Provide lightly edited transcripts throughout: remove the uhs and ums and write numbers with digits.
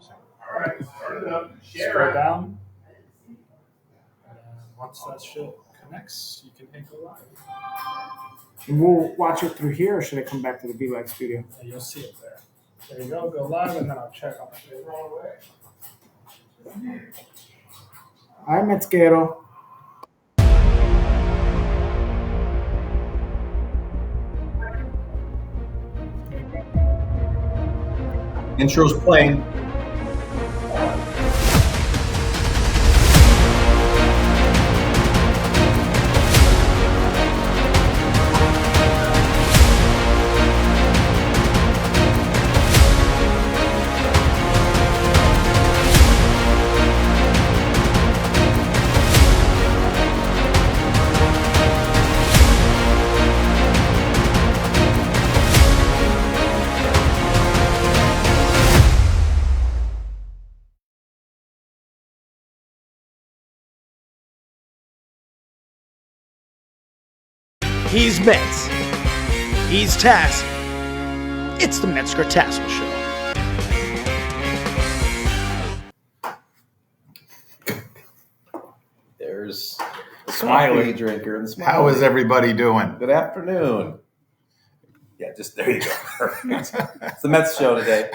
All right, start it up. Scroll down. And once that shit connects, you can hit go live. And we'll watch it through here, or should I come back to the Be Like studio? And you'll see it there. There you go live, and then I'll check on it. Hi, Metzger. Intro's playing. He's Metz. He's Tass. It's the Metzger Tassoul Show. There's Smiley drinker and Smiley. How is everybody doing? Good afternoon. Yeah, just there you go. Perfect. It's the Mets show today.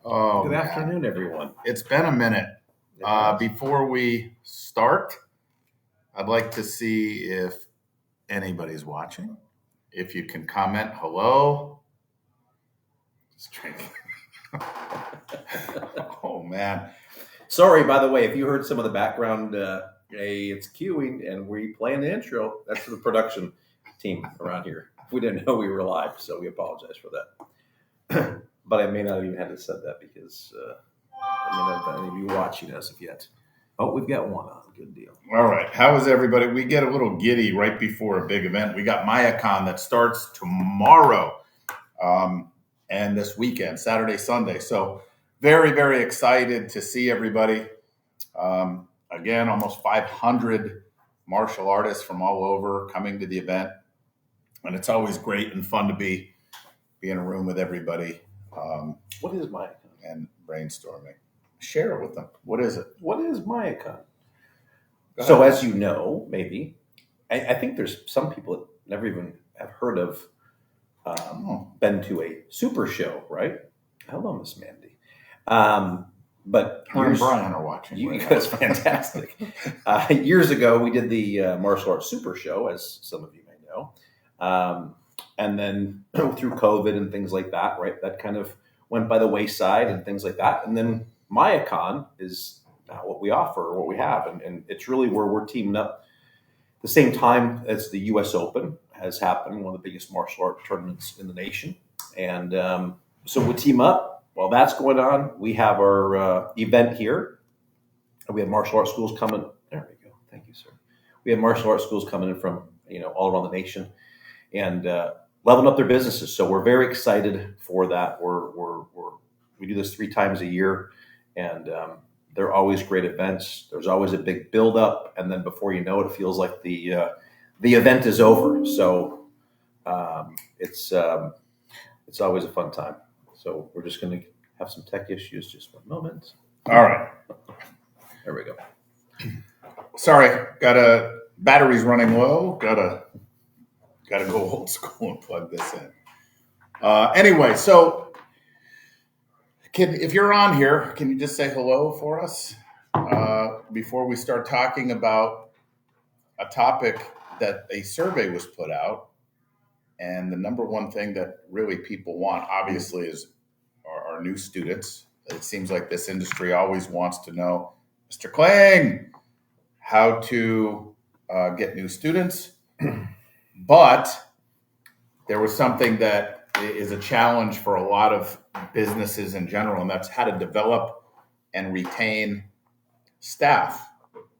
Oh, Good afternoon, everyone. it's been a minute. Before we start, I'd like to see if anybody's watching. If you can comment, hello. Just drinking. Oh, man. Sorry, by the way, if you heard some of the background, hey, it's queuing and we playing the intro. That's the production team around here. We didn't know we were live, so we apologize for that. But I may not even have to said that because I may not have any of you watching us yet. Oh, we've got one on. Good deal. All right. How is everybody? We get a little giddy right before a big event. We got MAIA that starts tomorrow and this weekend, Saturday, Sunday. So very, very excited to see everybody. Again, almost 500 martial artists from all over coming to the event. And it's always great and fun to be in a room with everybody. What is MAIA? And brainstorming. Share it with them. What is it? What is MAIA? So as you know, maybe, I think there's some people that never even have heard of, been to a super show, right? Hello, Miss Mandy. But Her and Brian are watching. That's fantastic. Years ago, we did the martial arts super show, as some of you may know. And then through COVID and things like that, right, that kind of went by the wayside and things like that. And then MAIA is what we offer, what we have. And it's really where we're teaming up the same time as the U.S. Open has happened, one of the biggest martial art tournaments in the nation. And so we team up. While that's going on, we have our event here. We have martial arts schools coming. There we go. Thank you, sir. We have martial arts schools coming in from all around the nation and leveling up their businesses. So we're very excited for that. We do this 3 times a year, and they're always great events. There's always a big build-up, and then before you know it, it feels like the event is over. So it's always a fun time. So we're just going to have some tech issues. Just one moment. All right. There we go. Sorry, battery's running low. Gotta go old school and plug this in. Anyway, so if you're on here, can you just say hello for us before we start talking about a topic that a survey was put out, and the number one thing that really people want, obviously, is our new students. It seems like this industry always wants to know, Mr. Kling, how to get new students. But there was something that is a challenge for a lot of businesses in general, and that's how to develop and retain staff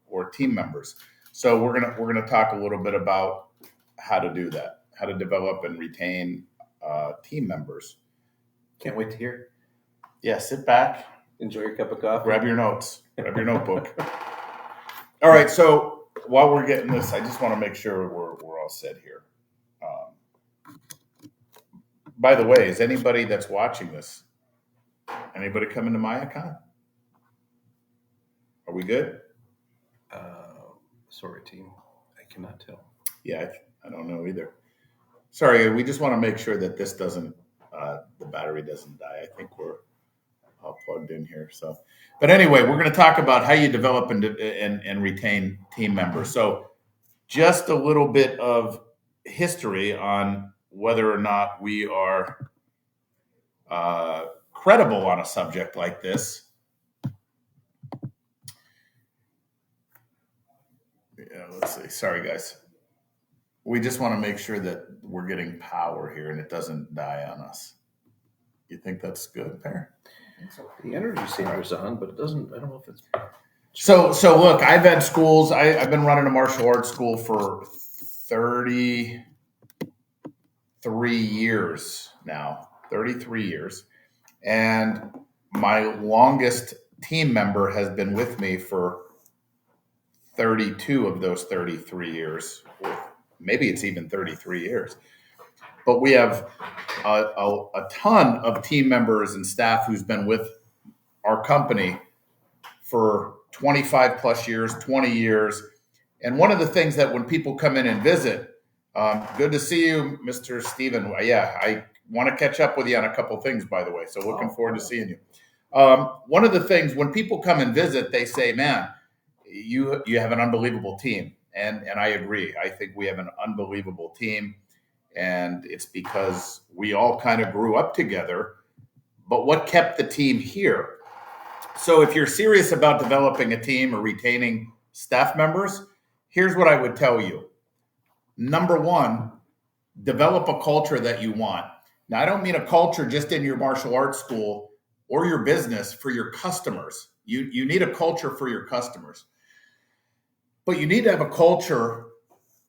or team members. So we're gonna talk a little bit about how to do that, how to develop and retain team members. Can't wait to hear. Yeah, sit back, Enjoy your cup of coffee. grab your notes, grab your notebook. All right, so while we're getting this, I just want to make sure we're all set here. By the way, is anybody that's watching this Anybody coming to MAIA? Are we good? Sorry, team. I cannot tell. Yeah, I don't know either. Sorry, we just want to make sure that this doesn't, the battery doesn't die. I think we're all plugged in here. So, but anyway, we're going to talk about how you develop and retain team members. So, just a little bit of history on whether or not we are credible on a subject like this. Yeah, let's see. Sorry, guys. We just want to make sure that we're getting power here and it doesn't die on us. You think that's good, Per? The energy saver's on, but it doesn't. I don't know if it's. So look, I've had schools. I've been running a martial arts school for 33 years now. 33 years, and my longest team member has been with me for 32 of those 33 years. Maybe it's even 33 years. But we have a ton of team members and staff who's been with our company for 25 plus years, 20 years. And one of the things that when people come in and visit, good to see you, Mr. Steven. Yeah, I want to catch up with you on a couple things, by the way. So looking forward to seeing you. One of the things when people come and visit, they say, man, you have an unbelievable team. And I agree. I think we have an unbelievable team. And it's because we all kind of grew up together. But what kept the team here? So if you're serious about developing a team or retaining staff members, here's what I would tell you. Number one, develop a culture that you want. Now, I don't mean a culture just in your martial arts school or your business for your customers. You need a culture for your customers. But you need to have a culture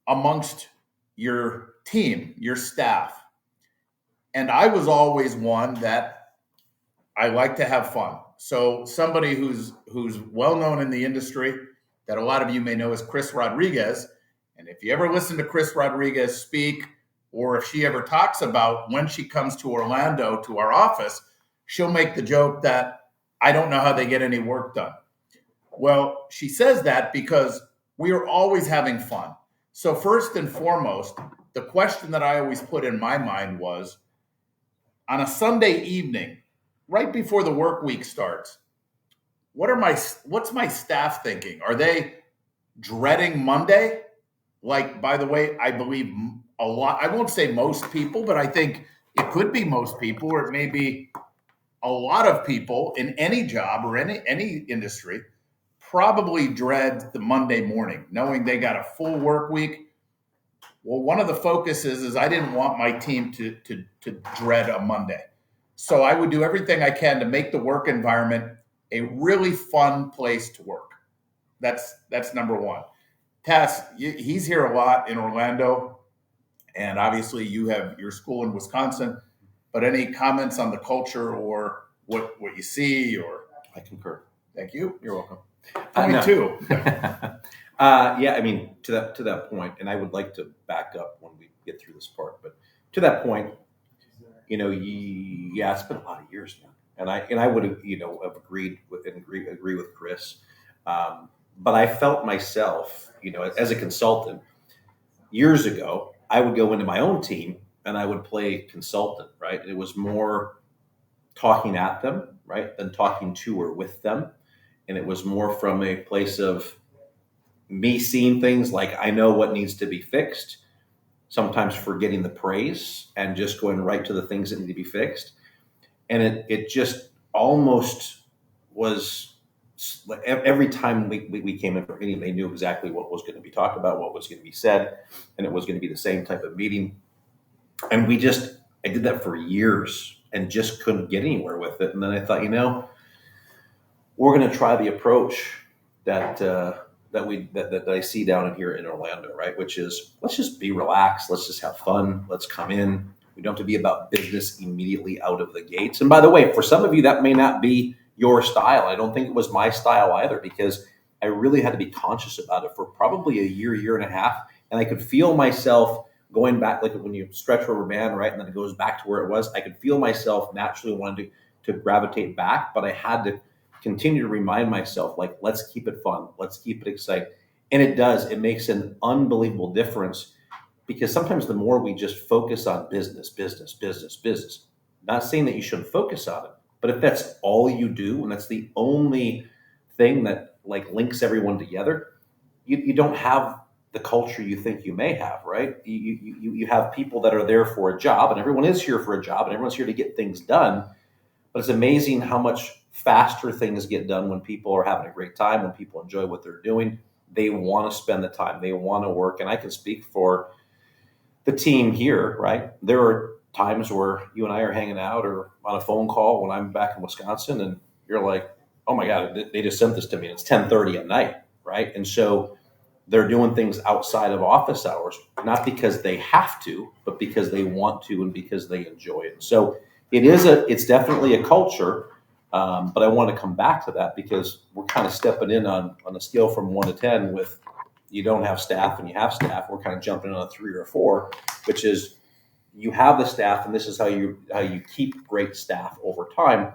amongst your team, your staff. And I was always one that I like to have fun. So somebody who's well known in the industry that a lot of you may know is Chris Rodriguez. And if you ever listen to Chris Rodriguez speak, or if she ever talks about when she comes to Orlando to our office, she'll make the joke that I don't know how they get any work done. Well, she says that because we are always having fun. So first and foremost, the question that I always put in my mind was, on a Sunday evening, right before the work week starts, what's my staff thinking? Are they dreading Monday? Like, by the way, I believe a lot, I won't say most people, but I think it could be most people, or it may be a lot of people in any job or any industry probably dread the Monday morning, knowing they got a full work week. Well, one of the focuses is I didn't want my team to dread a Monday. So I would do everything I can to make the work environment a really fun place to work. That's number one. Tass, he's here a lot in Orlando, and obviously you have your school in Wisconsin, but any comments on the culture or what you see? Or I concur. Thank you. You're welcome. Me too. Yeah, I mean, to that point, and I would like to back up when we get through this part, but to that point, it's been a lot of years now, and I would have, have agreed with Chris, but I felt myself, as a consultant years ago, I would go into my own team and I would play consultant, right? It was more talking at them, right, than talking to or with them. And it was more from a place of me seeing things like I know what needs to be fixed, sometimes forgetting the praise and just going right to the things that need to be fixed. And it just almost was every time we came in for a meeting, they knew exactly what was going to be talked about, what was going to be said, and it was going to be the same type of meeting. And I did that for years and just couldn't get anywhere with it. And then I thought, we're going to try the approach that I see down in here in Orlando, right? Which is, let's just be relaxed. Let's just have fun. Let's come in. We don't have to be about business immediately out of the gates. And by the way, for some of you, that may not be your style. I don't think it was my style either, because I really had to be conscious about it for probably a year and a half. And I could feel myself going back, like when you stretch rubber band, right? And then it goes back to where it was. I could feel myself naturally wanting to gravitate back, but I had to continue to remind myself, like, let's keep it fun. Let's keep it exciting. And it does. It makes an unbelievable difference, because sometimes the more we just focus on business, not saying that you shouldn't focus on it, but if that's all you do and that's the only thing that like links everyone together, you don't have the culture you think you may have, right? You have people that are there for a job, and everyone is here for a job, and everyone's here to get things done. But it's amazing how much faster things get done when people are having a great time, when people enjoy what they're doing. They want to spend the time, they want to work. And I can speak for the team here, right? There are times where you and I are hanging out or on a phone call when I'm back in Wisconsin, and you're like, oh my God, they just sent this to me. And it's 10:30 at night, right? And so they're doing things outside of office hours, not because they have to, but because they want to and because they enjoy it. So it's definitely a culture, but I want to come back to that because we're kind of stepping in on a scale from 1 to 10 with you don't have staff and you have staff. We're kind of jumping in on a 3 or a 4, which is you have the staff, and this is how you keep great staff over time.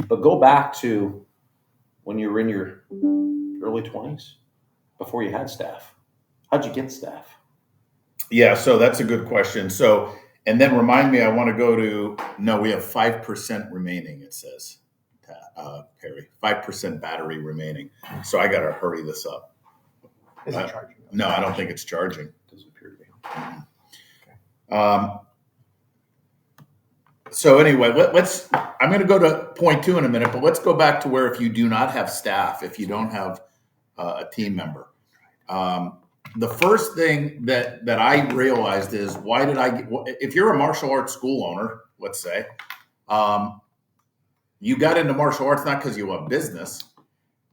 But go back to when you were in your early 20s, before you had staff. How'd you get staff? Yeah, so that's a good question. So, and then remind me, I want to go to, no, we have 5% remaining, it says, Perry, 5% battery remaining. So I got to hurry this up. Is it charging? No, I don't think it's charging. Doesn't appear to be. So anyway, I'm going to go to point 2 in a minute, but let's go back to where if you do not have staff, if you don't have a team member. The first thing that I realized is if you're a martial arts school owner, let's say, you got into martial arts not because you love business,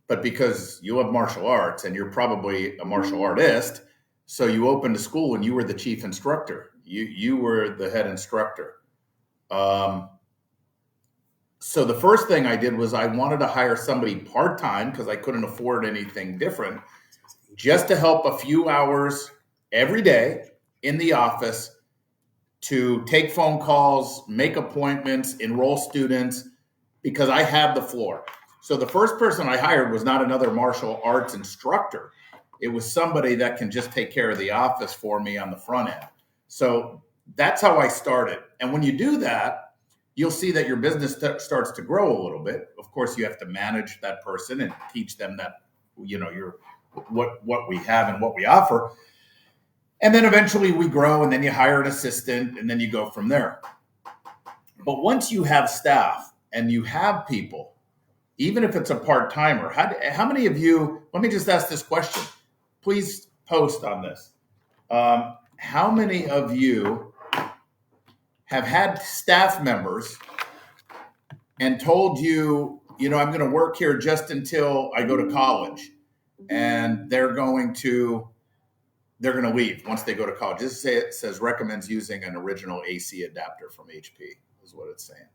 but because you love martial arts and you're probably a martial artist. So you opened a school and you were the chief instructor. You were the head instructor. So the first thing I did was I wanted to hire somebody part-time because I couldn't afford anything different, just to help a few hours every day in the office to take phone calls, make appointments, enroll students, because I had the floor. So the first person I hired was not another martial arts instructor. It was somebody that can just take care of the office for me on the front end. So that's how I started. And when you do that, you'll see that your business starts to grow a little bit. Of course, you have to manage that person and teach them that, what we have and what we offer. And then eventually we grow, and then you hire an assistant, and then you go from there. But once you have staff and you have people, even if it's a part-timer, how many of you, let me just ask this question. Please post on this. How many of you have had staff members and told you, I'm going to work here just until I go to college, and they're going to leave once they go to college? This says recommends using an original AC adapter from HP is what it's saying.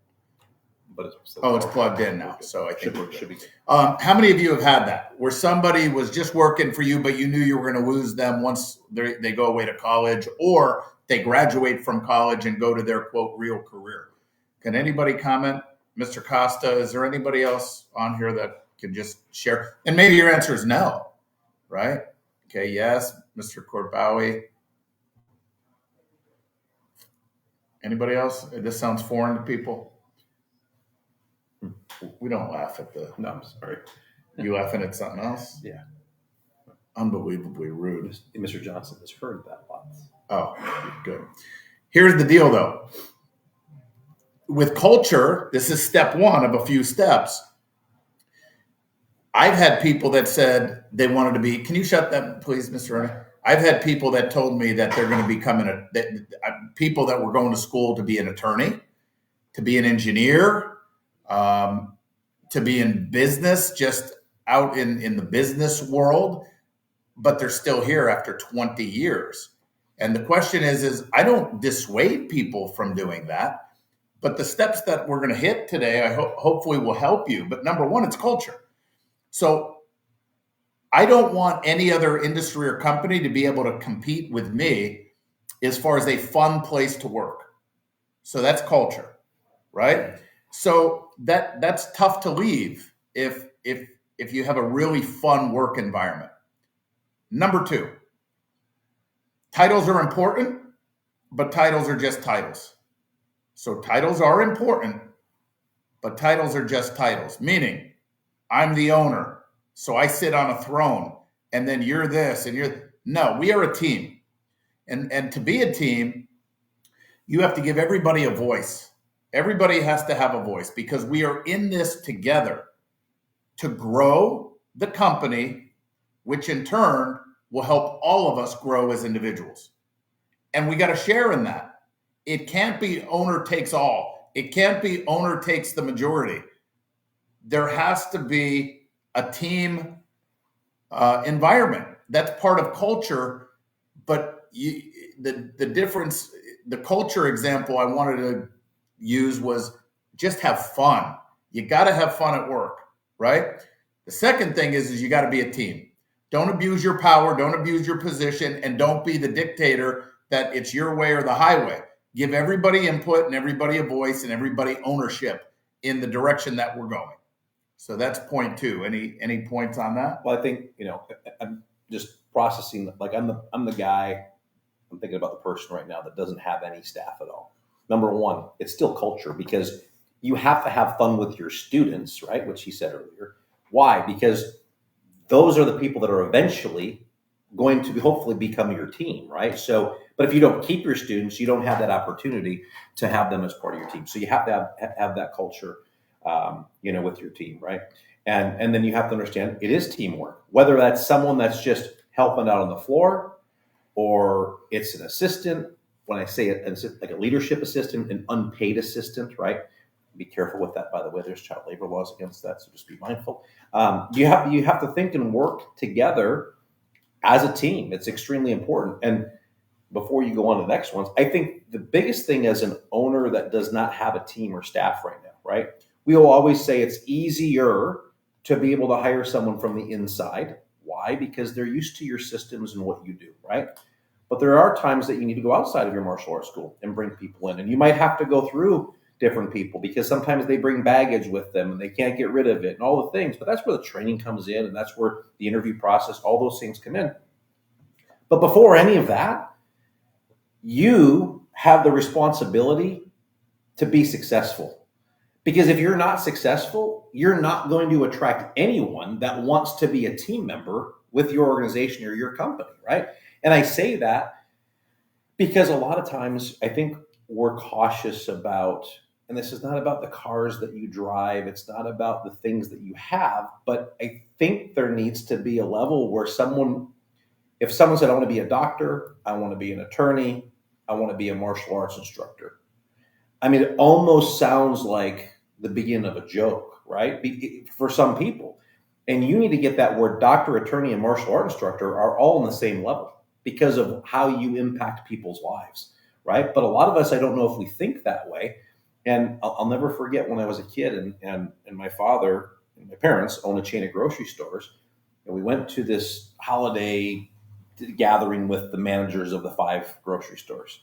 But it's plugged in now, so I think should be. How many of you have had that, where somebody was just working for you, but you knew you were going to lose them once they go away to college, or they graduate from college and go to their, quote, real career? Can anybody comment? Mr. Costa, is there anybody else on here that can just share? And maybe your answer is no, right? Okay, yes. Mr. Corbawi. Anybody else? This sounds foreign to people. We don't laugh at the... No, I'm sorry. You laughing at something else? Yeah. Unbelievably rude. Mr. Johnson has heard that lots. Oh, good. Here's the deal, though. With culture, this is step 1 of a few steps. I've had people that said they wanted to be... Can you shut that, please, Mr. Ernie? I've had people that told me that they're going to become people that were going to school to be an attorney, to be an engineer, to be in business, just out in the business world, but they're still here after 20 years. And the question is I don't dissuade people from doing that, but the steps that we're going to hit today, I hopefully will help you. But number 1, it's culture. So I don't want any other industry or company to be able to compete with me as far as a fun place to work. So that's culture, right? So that's tough to leave if you have a really fun work environment. Number 2, titles are important, but titles are just titles. So titles are important, but titles are just titles, meaning I'm the owner, so I sit on a throne, and then you're this, and you're... No, we are a team. And to be a team, you have to give everybody a voice. Everybody has to have a voice because we are in this together to grow the company, which in turn will help all of us grow as individuals. And we got to share in that. It can't be owner takes all. It can't be owner takes the majority. There has to be a team environment. That's part of culture. But the difference, the culture example I wanted to use was just have fun. You got to have fun at work, right? The second thing is you got to be a team. Don't abuse your power. Don't abuse your position, and don't be the dictator that it's your way or the highway. Give everybody input and everybody a voice and everybody ownership in the direction that we're going. So that's point 2. Any points on that? Well, I think, I'm just processing, like I'm the guy, I'm thinking about the person right now that doesn't have any staff at all. Number 1, it's still culture, because you have to have fun with your students, right? Which he said earlier. Why? Because those are the people that are eventually going to hopefully become your team, right? So, but if you don't keep your students, you don't have that opportunity to have them as part of your team. So you have to have that culture, with your team, right? And then you have to understand it is teamwork, whether that's someone that's just helping out on the floor, or it's an assistant. When I say it, like a leadership assistant, an unpaid assistant, right? Be careful with that, by the way. There's child labor laws against that, so just be mindful. You have to think and work together as a team. It's extremely important. And before you go on to the next ones, I think the biggest thing as an owner that does not have a team or staff right now, right? We will always say it's easier to be able to hire someone from the inside. Why? Because they're used to your systems and what you do, right? But there are times that you need to go outside of your martial arts school and bring people in. And you might have to go through different people because sometimes they bring baggage with them and they can't get rid of it and all the things. But that's where the training comes in, and that's where the interview process, all those things come in. But before any of that, you have the responsibility to be successful. Because if you're not successful, you're not going to attract anyone that wants to be a team member with your organization or your company, right? And I say that because a lot of times I think we're cautious about, and this is not about the cars that you drive, it's not about the things that you have, but I think there needs to be a level where if someone said, I want to be a doctor, I want to be an attorney, I want to be a martial arts instructor. I mean, it almost sounds like the beginning of a joke, right? For some people. And you need to get that word doctor, attorney, and martial art instructor are all on the same level because of how you impact people's lives, right? But a lot of us, I don't know if we think that way. And I'll never forget when I was a kid and my father and my parents owned a chain of grocery stores. And we went to this holiday gathering with the managers of the 5 grocery stores.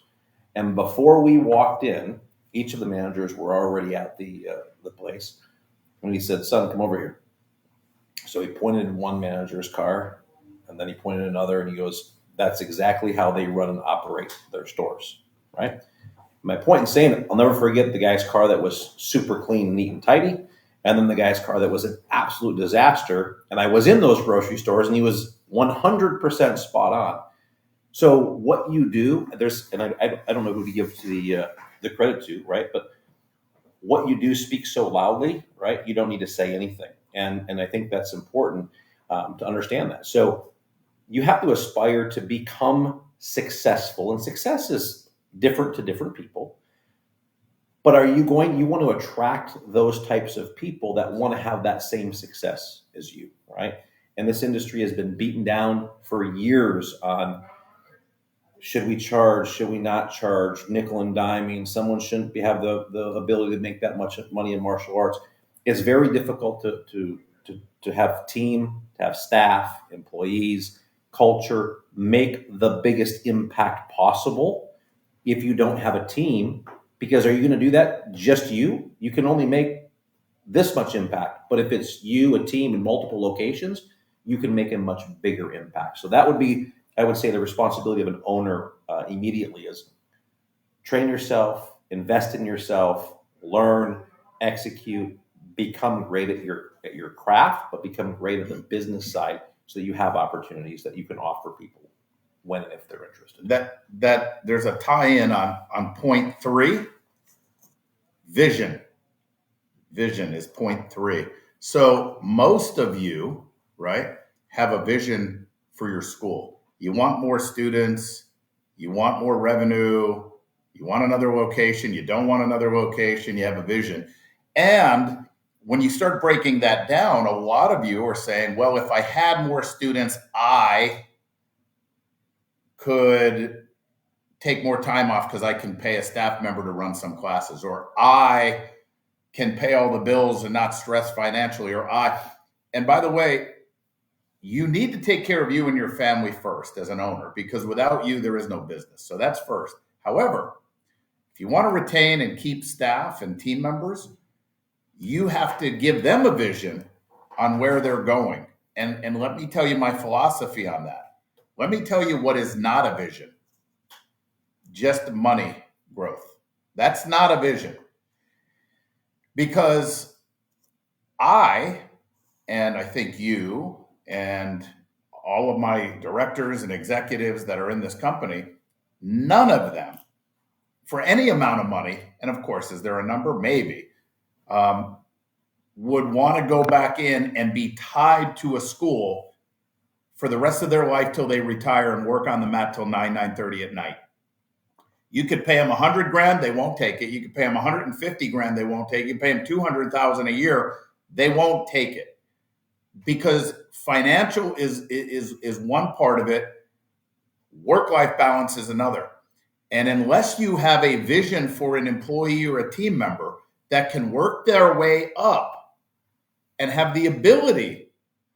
And before we walked in, each of the managers were already at the place. And he said, son, come over here. So he pointed in one manager's car, and then he pointed in another, and he goes, that's exactly how they run and operate their stores, right? My point in saying it, I'll never forget the guy's car that was super clean, neat, and tidy, and then the guy's car that was an absolute disaster. And I was in those grocery stores, and he was 100% spot on. So what you do, and I don't know who to give to the credit to, right? But what you do speaks so loudly, right? You don't need to say anything. And I think that's important to understand that. So you have to aspire to become successful, and success is different to different people. But you want to attract those types of people that want to have that same success as you, right? And this industry has been beaten down for years on should we charge, should we not charge, nickel and diming, someone shouldn't have the ability to make that much money in martial arts. It's very difficult to have team, to have staff, employees, culture, make the biggest impact possible if you don't have a team. Because are you going to do that just you? You can only make this much impact. But if it's you, a team in multiple locations, you can make a much bigger impact. So that would be, I would say, the responsibility of an owner immediately is train yourself, invest in yourself, learn, execute, become great at your craft, but become great at the business side so that you have opportunities that you can offer people when and if they're interested. That there's a tie-in on point 3. Vision. Vision is point 3. So most of you, right, have a vision for your school. You want more students, you want more revenue, you want another location, you don't want another location, you have a vision. And when you start breaking that down, a lot of you are saying, well, if I had more students, I could take more time off because I can pay a staff member to run some classes, or I can pay all the bills and not stress financially, and by the way, you need to take care of you and your family first as an owner, because without you, there is no business. So that's first. However, if you want to retain and keep staff and team members, you have to give them a vision on where they're going. And let me tell you my philosophy on that. Let me tell you what is not a vision. Just money growth. That's not a vision. Because I think you and all of my directors and executives that are in this company, none of them, for any amount of money, and of course, is there a number? Maybe, would want to go back in and be tied to a school for the rest of their life till they retire and work on the mat till 9:30 at night. You could pay them $100,000, they won't take it. You could pay them $150,000, they won't take it. You pay them $200,000 a year, they won't take it, because financial is one part of it. Work-life balance is another. And unless you have a vision for an employee or a team member that can work their way up and have the ability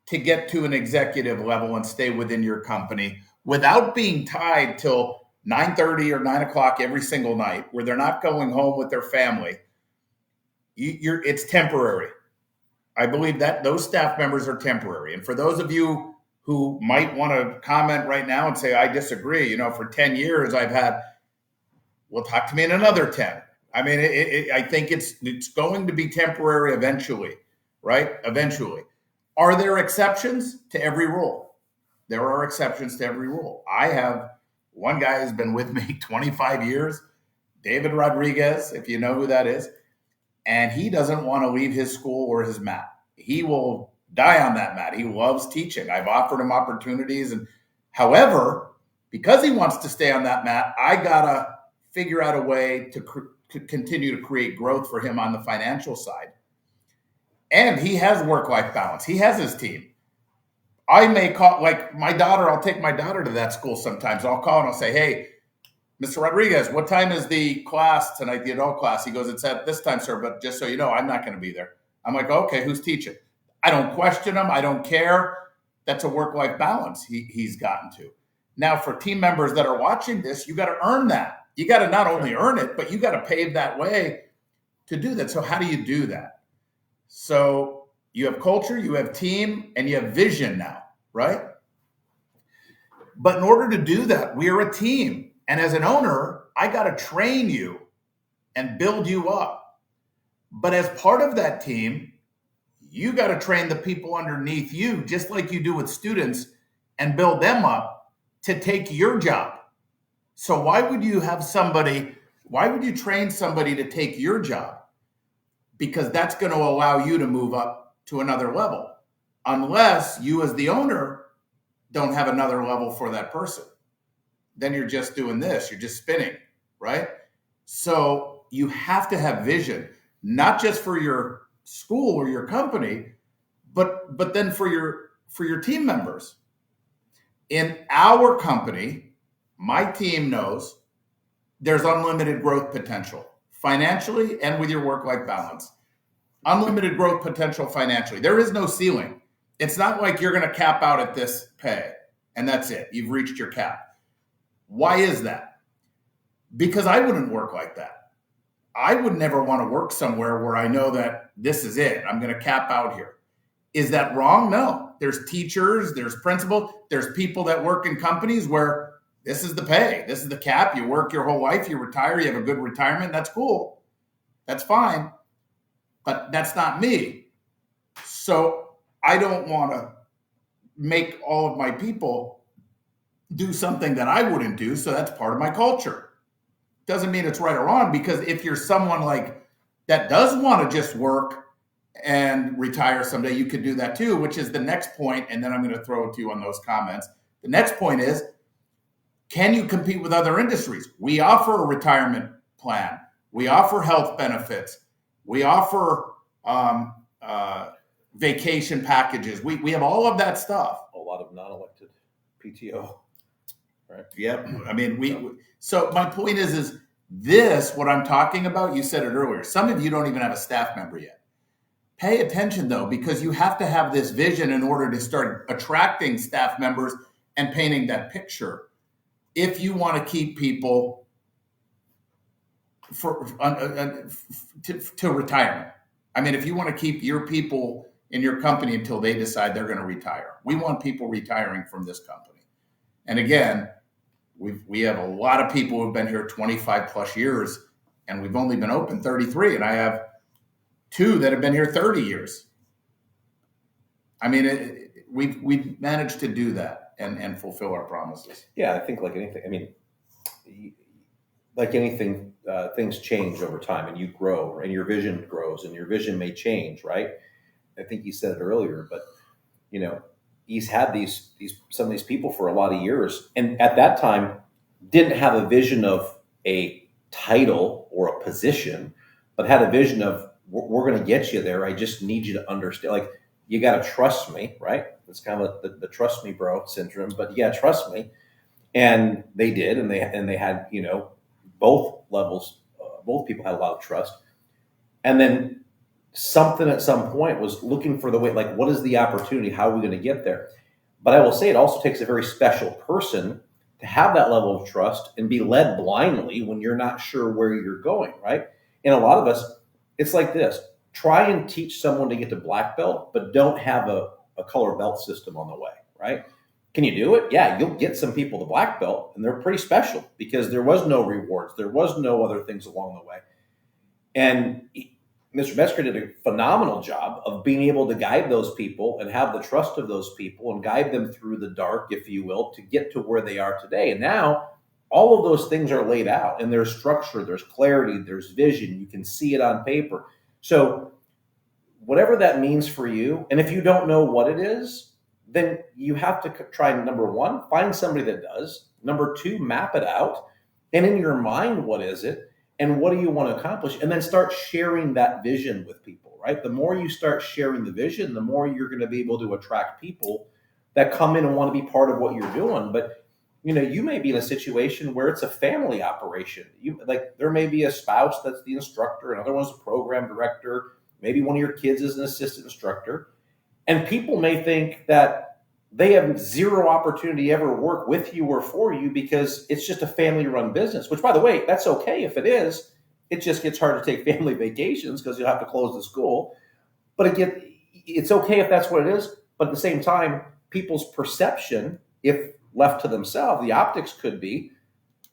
to get to an executive level and stay within your company without being tied till 9:30 or 9 o'clock every single night, where they're not going home with their family, it's temporary. I believe that those staff members are temporary. And for those of you who might want to comment right now and say, I disagree, for 10 years I've had, well, talk to me in another 10. I mean, I think it's going to be temporary eventually, right? Eventually. Are there exceptions to every rule? There are exceptions to every rule. I have one guy who's been with me 25 years, David Rodriguez, if you know who that is, and he doesn't want to leave his school or his mat. He will die on that mat. He loves teaching. I've offered him opportunities. And however, because he wants to stay on that mat, I got to figure out a way to continue to create growth for him on the financial side. And he has work-life balance. He has his team. I may call, like my daughter, I'll take my daughter to that school sometimes. I'll call and I'll say, hey, Mr. Rodriguez, what time is the class tonight, the adult class? He goes, it's at this time, sir, but just so you know, I'm not going to be there. I'm like, okay, who's teaching? I don't question him. I don't care. That's a work-life balance he's gotten to. Now, for team members that are watching this, you got to earn that. You got to not only earn it, but you got to pave that way to do that. So how do you do that? So you have culture, you have team, and you have vision now, right? But in order to do that, we are a team. And as an owner, I got to train you and build you up. But as part of that team, you got to train the people underneath you, just like you do with students, and build them up to take your job. So why would you train somebody to take your job? Because that's going to allow you to move up to another level, unless you as the owner don't have another level for that person. Then you're just doing this, you're just spinning, right? So you have to have vision, not just for your school or your company, but then for your team members. In our company, my team knows there's unlimited growth potential financially and with your work-life balance. Unlimited growth potential financially. There is no ceiling. It's not like you're going to cap out at this pay and that's it. You've reached your cap. Why is that? Because I wouldn't work like that. I would never want to work somewhere where I know that this is it. I'm going to cap out here. Is that wrong? No. There's teachers, there's principals, there's people that work in companies where this is the pay, this is the cap. You work your whole life, you retire, you have a good retirement. That's cool. That's fine. But that's not me. So I don't want to make all of my people do something that I wouldn't do. So that's part of my culture. Doesn't mean it's right or wrong, because if you're someone like that does want to just work and retire someday, you could do that too, which is the next point. And then I'm going to throw it to you on those comments. The next point is, can you compete with other industries? We offer a retirement plan. We offer health benefits. We offer vacation packages. We have all of that stuff. A lot of non-elected PTO. Right. Yep. I mean, so my point is this, what I'm talking about, you said it earlier. Some of you don't even have a staff member yet. Pay attention though, because you have to have this vision in order to start attracting staff members and painting that picture. If you want to keep people to retirement. I mean, if you want to keep your people in your company until they decide they're going to retire. We want people retiring from this company. And again, we have a lot of people who've been here 25 plus years, and we've only been open 33, and I have 2 that have been here 30 years. I mean, we've managed to do that and fulfill our promises. Yeah, I think like anything, I mean, like anything, things change over time, and you grow, and your vision grows, and your vision may change, right? I think you said it earlier, but you know, he's had some of these people for a lot of years, and at that time didn't have a vision of a title or a position, but had a vision of, we're going to get you there. I just need you to understand, like, you got to trust me, right? It's kind of the trust me bro syndrome, but you got to trust me. And they did, and they had, you know, both levels, both people had a lot of trust. And then something at some point was looking for the way, like, what is the opportunity? How are we going to get there? But I will say it also takes a very special person to have that level of trust and be led blindly when you're not sure where you're going, right? And a lot of us, it's like this. Try and teach someone to get to black belt, but don't have a color belt system on the way, right? Can you do it? Yeah, you'll get some people to black belt, and they're pretty special because there was no rewards. There was no other things along the way. And Mr. Metzger did a phenomenal job of being able to guide those people and have the trust of those people and guide them through the dark, if you will, to get to where they are today. And now all of those things are laid out, and there's structure, there's clarity, there's vision. You can see it on paper. So whatever that means for you, and if you don't know what it is, then you have to try, number one, find somebody that does. Number two, map it out. And in your mind, what is it? And what do you want to accomplish? And then start sharing that vision with people, right? The more you start sharing the vision, the more you're going to be able to attract people that come in and want to be part of what you're doing. But, you know, you may be in a situation where it's a family operation. There may be a spouse that's the instructor, another one's a program director. Maybe one of your kids is an assistant instructor. And people may think that they have zero opportunity to ever work with you or for you because it's just a family-run business, which, by the way, that's okay if it is. It just gets hard to take family vacations because you'll have to close the school. But again, it's okay if that's what it is. But at the same time, people's perception, if left to themselves, the optics could be,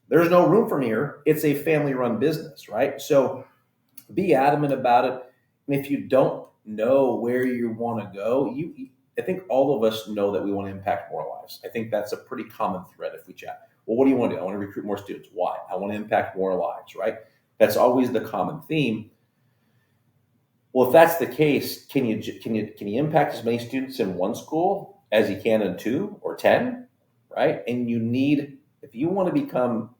there's no room for me here. It's a family-run business, right? So be adamant about it. And if you don't know where you want to go, I think all of us know that we want to impact more lives. I think that's a pretty common thread if we chat. Well, what do you want to do? I want to recruit more students. Why? I want to impact more lives, right? That's always the common theme. Well, if that's the case, can you impact as many students in one school as you can in 2 or 10, right? And if you want to become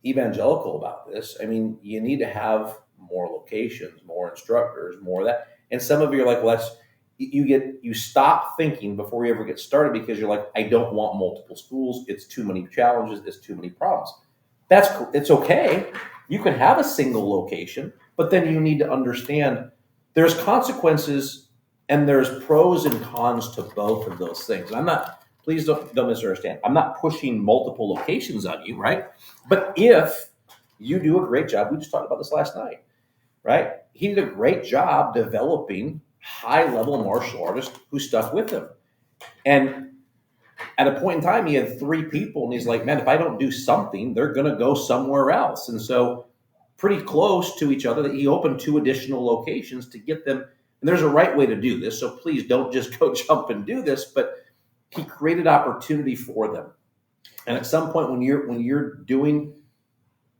evangelical about this, I mean, you need to have more locations, more instructors, more of that. And some of you are like, well, you stop thinking before you ever get started because you're like, I don't want multiple schools. It's too many challenges. It's too many problems. It's okay. You can have a single location, but then you need to understand there's consequences and there's pros and cons to both of those things. And please don't misunderstand. I'm not pushing multiple locations on you, right? But if you do a great job, we just talked about this last night. right? He did a great job developing high-level martial artists who stuck with him. And at a point in time, he had 3 people, and he's like, man, if I don't do something, they're going to go somewhere else. And so pretty close to each other, he opened 2 additional locations to get them. And there's a right way to do this. So please don't just go jump and do this, but he created opportunity for them. And at some point when you're doing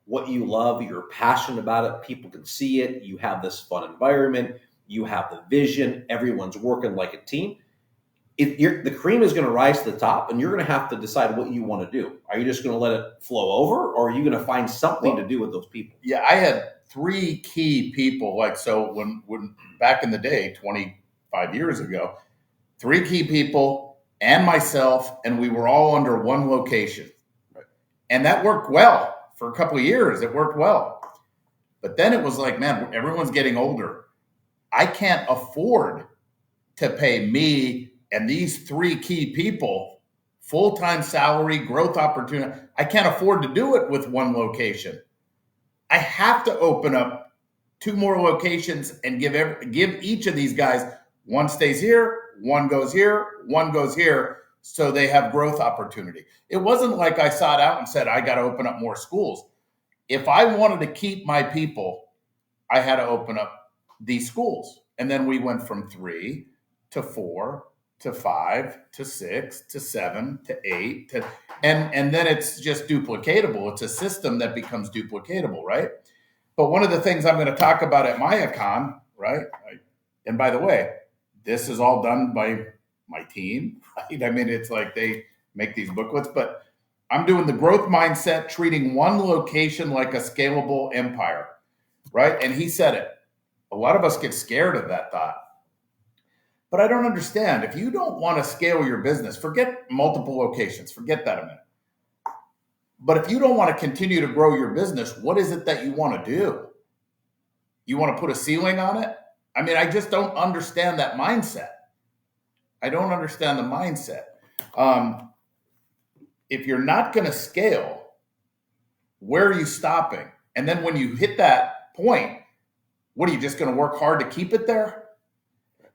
what you love, you're passionate about it, people can see it, you have this fun environment, you have the vision, everyone's working like a team. The cream is going to rise to the top, and you're going to have to decide what you want to do. Are you just going to let it flow over, or are you going to find something to do with those people? Yeah, I had 3 key people. Like, so when back in the day, 25 years ago, 3 key people and myself, and we were all under one location. Right. And that worked well for a couple of years. It worked well. But then it was like, man, everyone's getting older. I can't afford to pay me and these 3 key people full-time salary, growth opportunity. I can't afford to do it with one location. I have to open up 2 more locations and give each of these guys, one stays here, one goes here, one goes here, so they have growth opportunity. It wasn't like I sought out and said, I got to open up more schools. If I wanted to keep my people, I had to open up these schools. And then we went from 3 to 4 to 5 to 6 to 7 to 8 to and then it's just duplicatable. It's a system that becomes duplicatable, right? But one of the things I'm going to talk about at MAIACon, right? And by the way, this is all done by my team, right? I mean, it's like they make these booklets, but I'm doing the growth mindset, treating one location like a scalable empire, right? And he said it. A lot of us get scared of that thought. But I don't understand. If you don't want to scale your business, forget multiple locations. Forget that a minute. But if you don't want to continue to grow your business, what is it that you want to do? You want to put a ceiling on it? I mean, I just don't understand that mindset. I don't understand the mindset. If you're not going to scale, where are you stopping? And then when you hit that point, what are you just going to work hard to keep it there?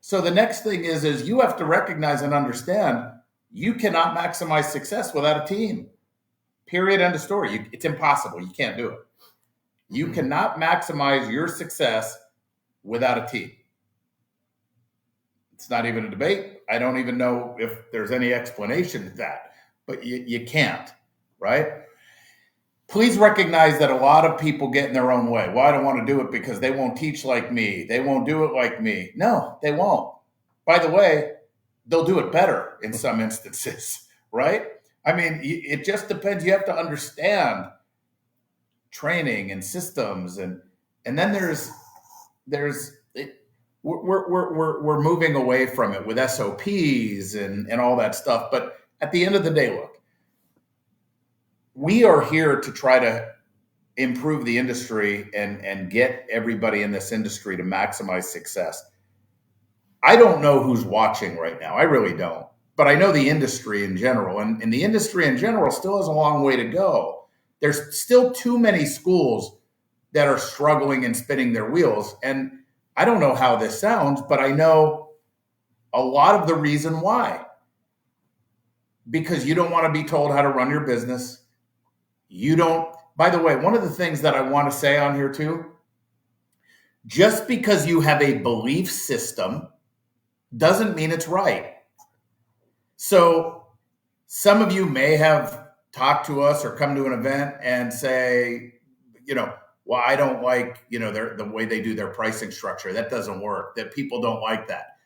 So the next thing is you have to recognize and understand you cannot maximize success without a team. Period. End of story. It's impossible. You can't do it. You cannot maximize your success without a team. It's not even a debate. I don't even know if there's any explanation to that, but you can't, right? Please recognize that a lot of people get in their own way. Well, I don't want to do it because they won't teach like me. They won't do it like me. No, they won't. By the way, they'll do it better in some instances, right? I mean, it just depends. You have to understand training and systems, and then we're moving away from it with SOPs and all that stuff. But at the end of the day, look, we are here to try to improve the industry and get everybody in this industry to maximize success. I don't know who's watching right now. I really don't. But I know the industry in general. And the industry in general still has a long way to go. There's still too many schools that are struggling and spinning their wheels. And I don't know how this sounds, but I know a lot of the reason why. Because you don't want to be told how to run your business. You don't, by the way, one of the things that I want to say on here too, just because you have a belief system doesn't mean it's right. So some of you may have talked to us or come to an event and say, well, I don't like, the way they do their pricing structure. That doesn't work. That people don't like that.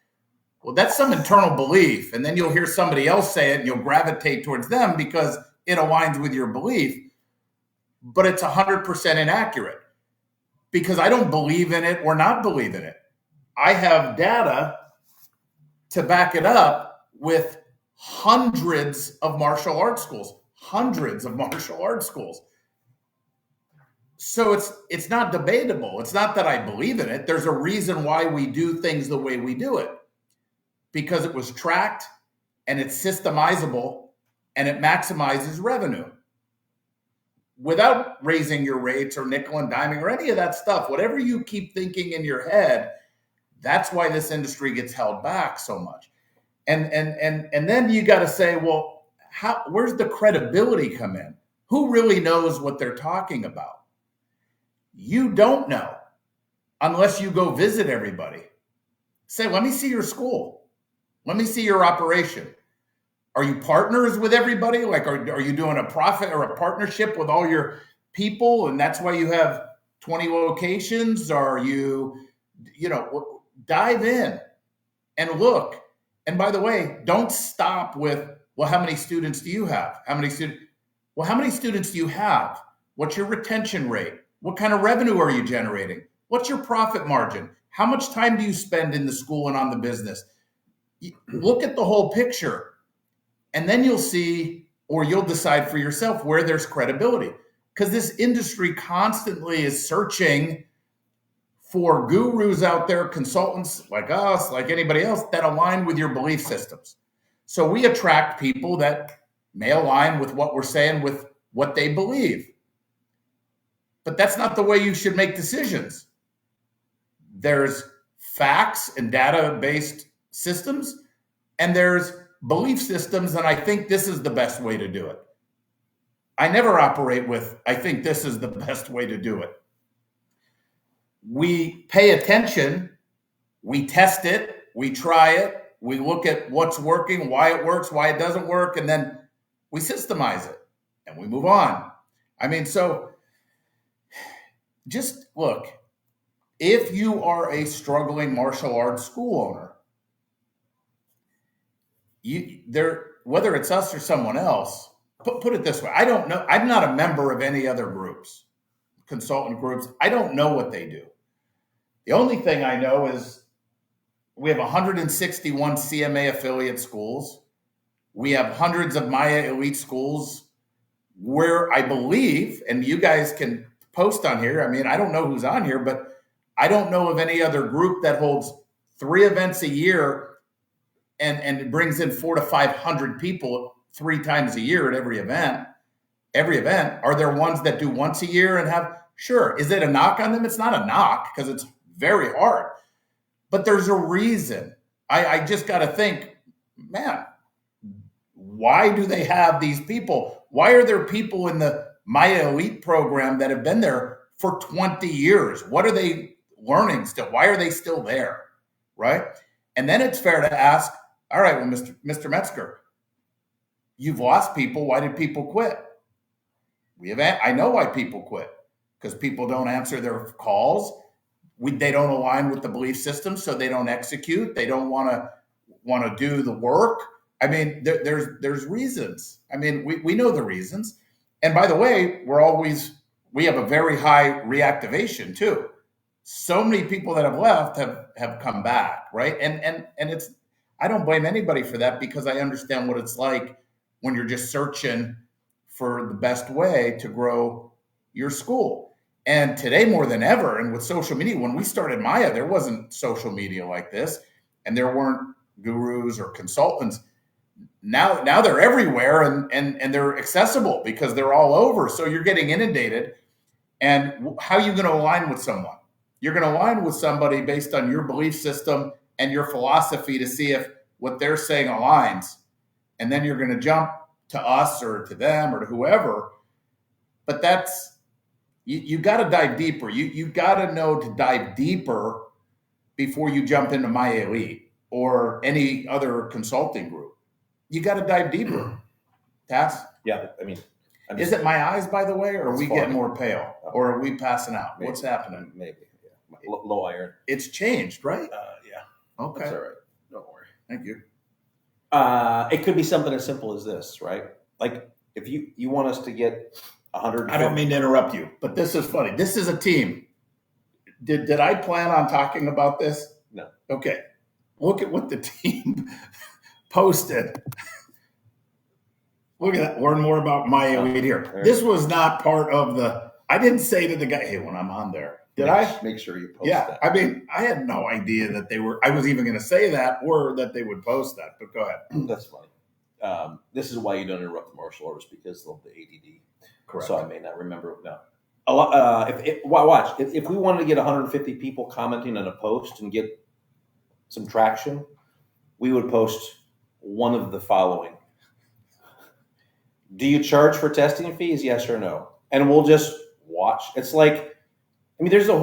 Well, that's some internal belief. And then you'll hear somebody else say it and you'll gravitate towards them because it aligns with your belief. But it's 100% inaccurate because I don't believe in it or not believe in it. I have data to back it up with hundreds of martial arts schools. So it's not debatable. It's not that I believe in it. There's a reason why we do things the way we do it, because it was tracked and it's systemizable and it maximizes revenue. without raising your rates or nickel and diming or any of that stuff, whatever you keep thinking in your head, that's why this industry gets held back so much. And then you got to say, well, where's the credibility come in? Who really knows what they're talking about? You don't know unless you go visit everybody. Say, let me see your school. Let me see your operation. Are you partners with everybody? Like, are you doing a profit or a partnership with all your people? And that's why you have 20 locations? Are you, dive in and look. And by the way, don't stop with, well, how many students do you have? How many students do you have? What's your retention rate? What kind of revenue are you generating? What's your profit margin? How much time do you spend in the school and on the business? Look at the whole picture. And then you'll see, or you'll decide for yourself where there's credibility. Because this industry constantly is searching for gurus out there, consultants like us, like anybody else, that align with your belief systems. So we attract people that may align with what we're saying, with what they believe. But that's not the way you should make decisions. There's facts and data-based systems, and there's belief systems, and I think this is the best way to do it. I never operate with, I think this is the best way to do it. We pay attention, we test it, we try it, we look at what's working, why it works, why it doesn't work, and then we systemize it, and we move on. I mean, so just look, if you are a struggling martial arts school owner, whether it's us or someone else, put it this way, I don't know, I'm not a member of any other groups, consultant groups. I don't know what they do. The only thing I know is we have 161 CMA affiliate schools. We have hundreds of MAIA elite schools where I believe, and you guys can post on here, I mean, I don't know who's on here, but I don't know of any other group that holds 3 events a year and it brings in 400 to 500 people 3 times a year at every event. Are there ones that do once a year and have? Sure. Is it a knock on them? It's not a knock because it's very hard. But there's a reason. I just got to think, man, why do they have these people? Why are there people in the MAIA Elite program that have been there for 20 years? What are they learning still? Why are they still there? Right? And then it's fair to ask, all right, well, Mr. Metzger, you've lost people. Why did people quit? I know why people quit, because people don't answer their calls. They don't align with the belief system, so they don't execute. They don't want to do the work. I mean, there's reasons. I mean, we know the reasons. And by the way, we have a very high reactivation too. So many people that have left have come back, right? And it's, I don't blame anybody for that, because I understand what it's like when you're just searching for the best way to grow your school. And today more than ever, and with social media, when we started MAIA, there wasn't social media like this, and there weren't gurus or consultants. Now they're everywhere, and they're accessible because they're all over. So you're getting inundated. And how are you going to align with someone? You're going to align with somebody based on your belief system and your philosophy to see if what they're saying aligns. And then you're going to jump to us or to them or to whoever. But that's, you got to dive deeper. You got to know to dive deeper before you jump into MAIA Elite or any other consulting group. You got to dive deeper. Tass? Yeah, I mean, is it my eyes, by the way, or are we fine. getting more pale? Or are we passing out? Maybe. What's happening? Maybe. Yeah. Low iron. It's changed, right? Yeah. Okay. That's all right. Don't worry. Thank you. It could be something as simple as this, right? Like if you want us to get 100. I don't mean to interrupt you, but this is funny. This is a team. Did I plan on talking about this? No. Okay. Look at what the team posted. Look at that. Learn more about MAIA Elite here. This was not part of I didn't say to the guy, hey, when I'm on there, did I? Make sure you post Yeah. that. I mean, I had no idea that I was even going to say that or that they would post that, but go ahead. That's funny. This is why you don't interrupt the martial artists, because of the ADD. Correct. So I may not remember now. A lot. Watch. If we wanted to get 150 people commenting on a post and get some traction, we would post one of the following: do you charge for testing fees? Yes or no? And we'll just watch. It's like, I mean, there's a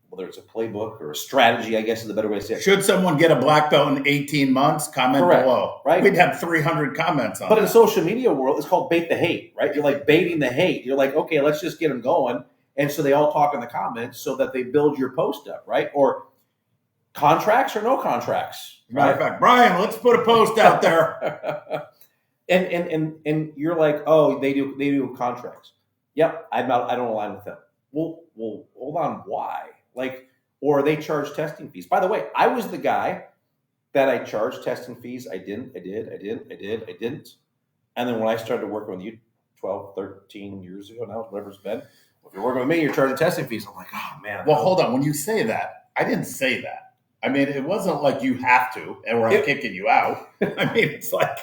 whether it's a playbook or a strategy, I guess is the better way to say it. Should someone get a black belt in 18 months? Comment Correct, below. right? We'd have 300 comments on But that. in the social media world, it's called bait the hate, right? You're like baiting the hate. You're like, okay, let's just get them going. And so they all talk in the comments so that they build your post up, right? Or contracts or no contracts. Matter of fact, Brian, let's put a post out there. and you're like, oh, they do contracts. Yep, I don't align with them. Well, hold on, why? Like, or they charge testing fees. By the way, I was the guy that I charged testing fees. I didn't. And then when I started working with you 12, 13 years ago now, whatever it's been, if you're working with me, you're charging testing fees. I'm like, oh man. Well, hold on. When you say that, I didn't say that. I mean, it wasn't like you have to, or I'm kicking you out. I mean, it's like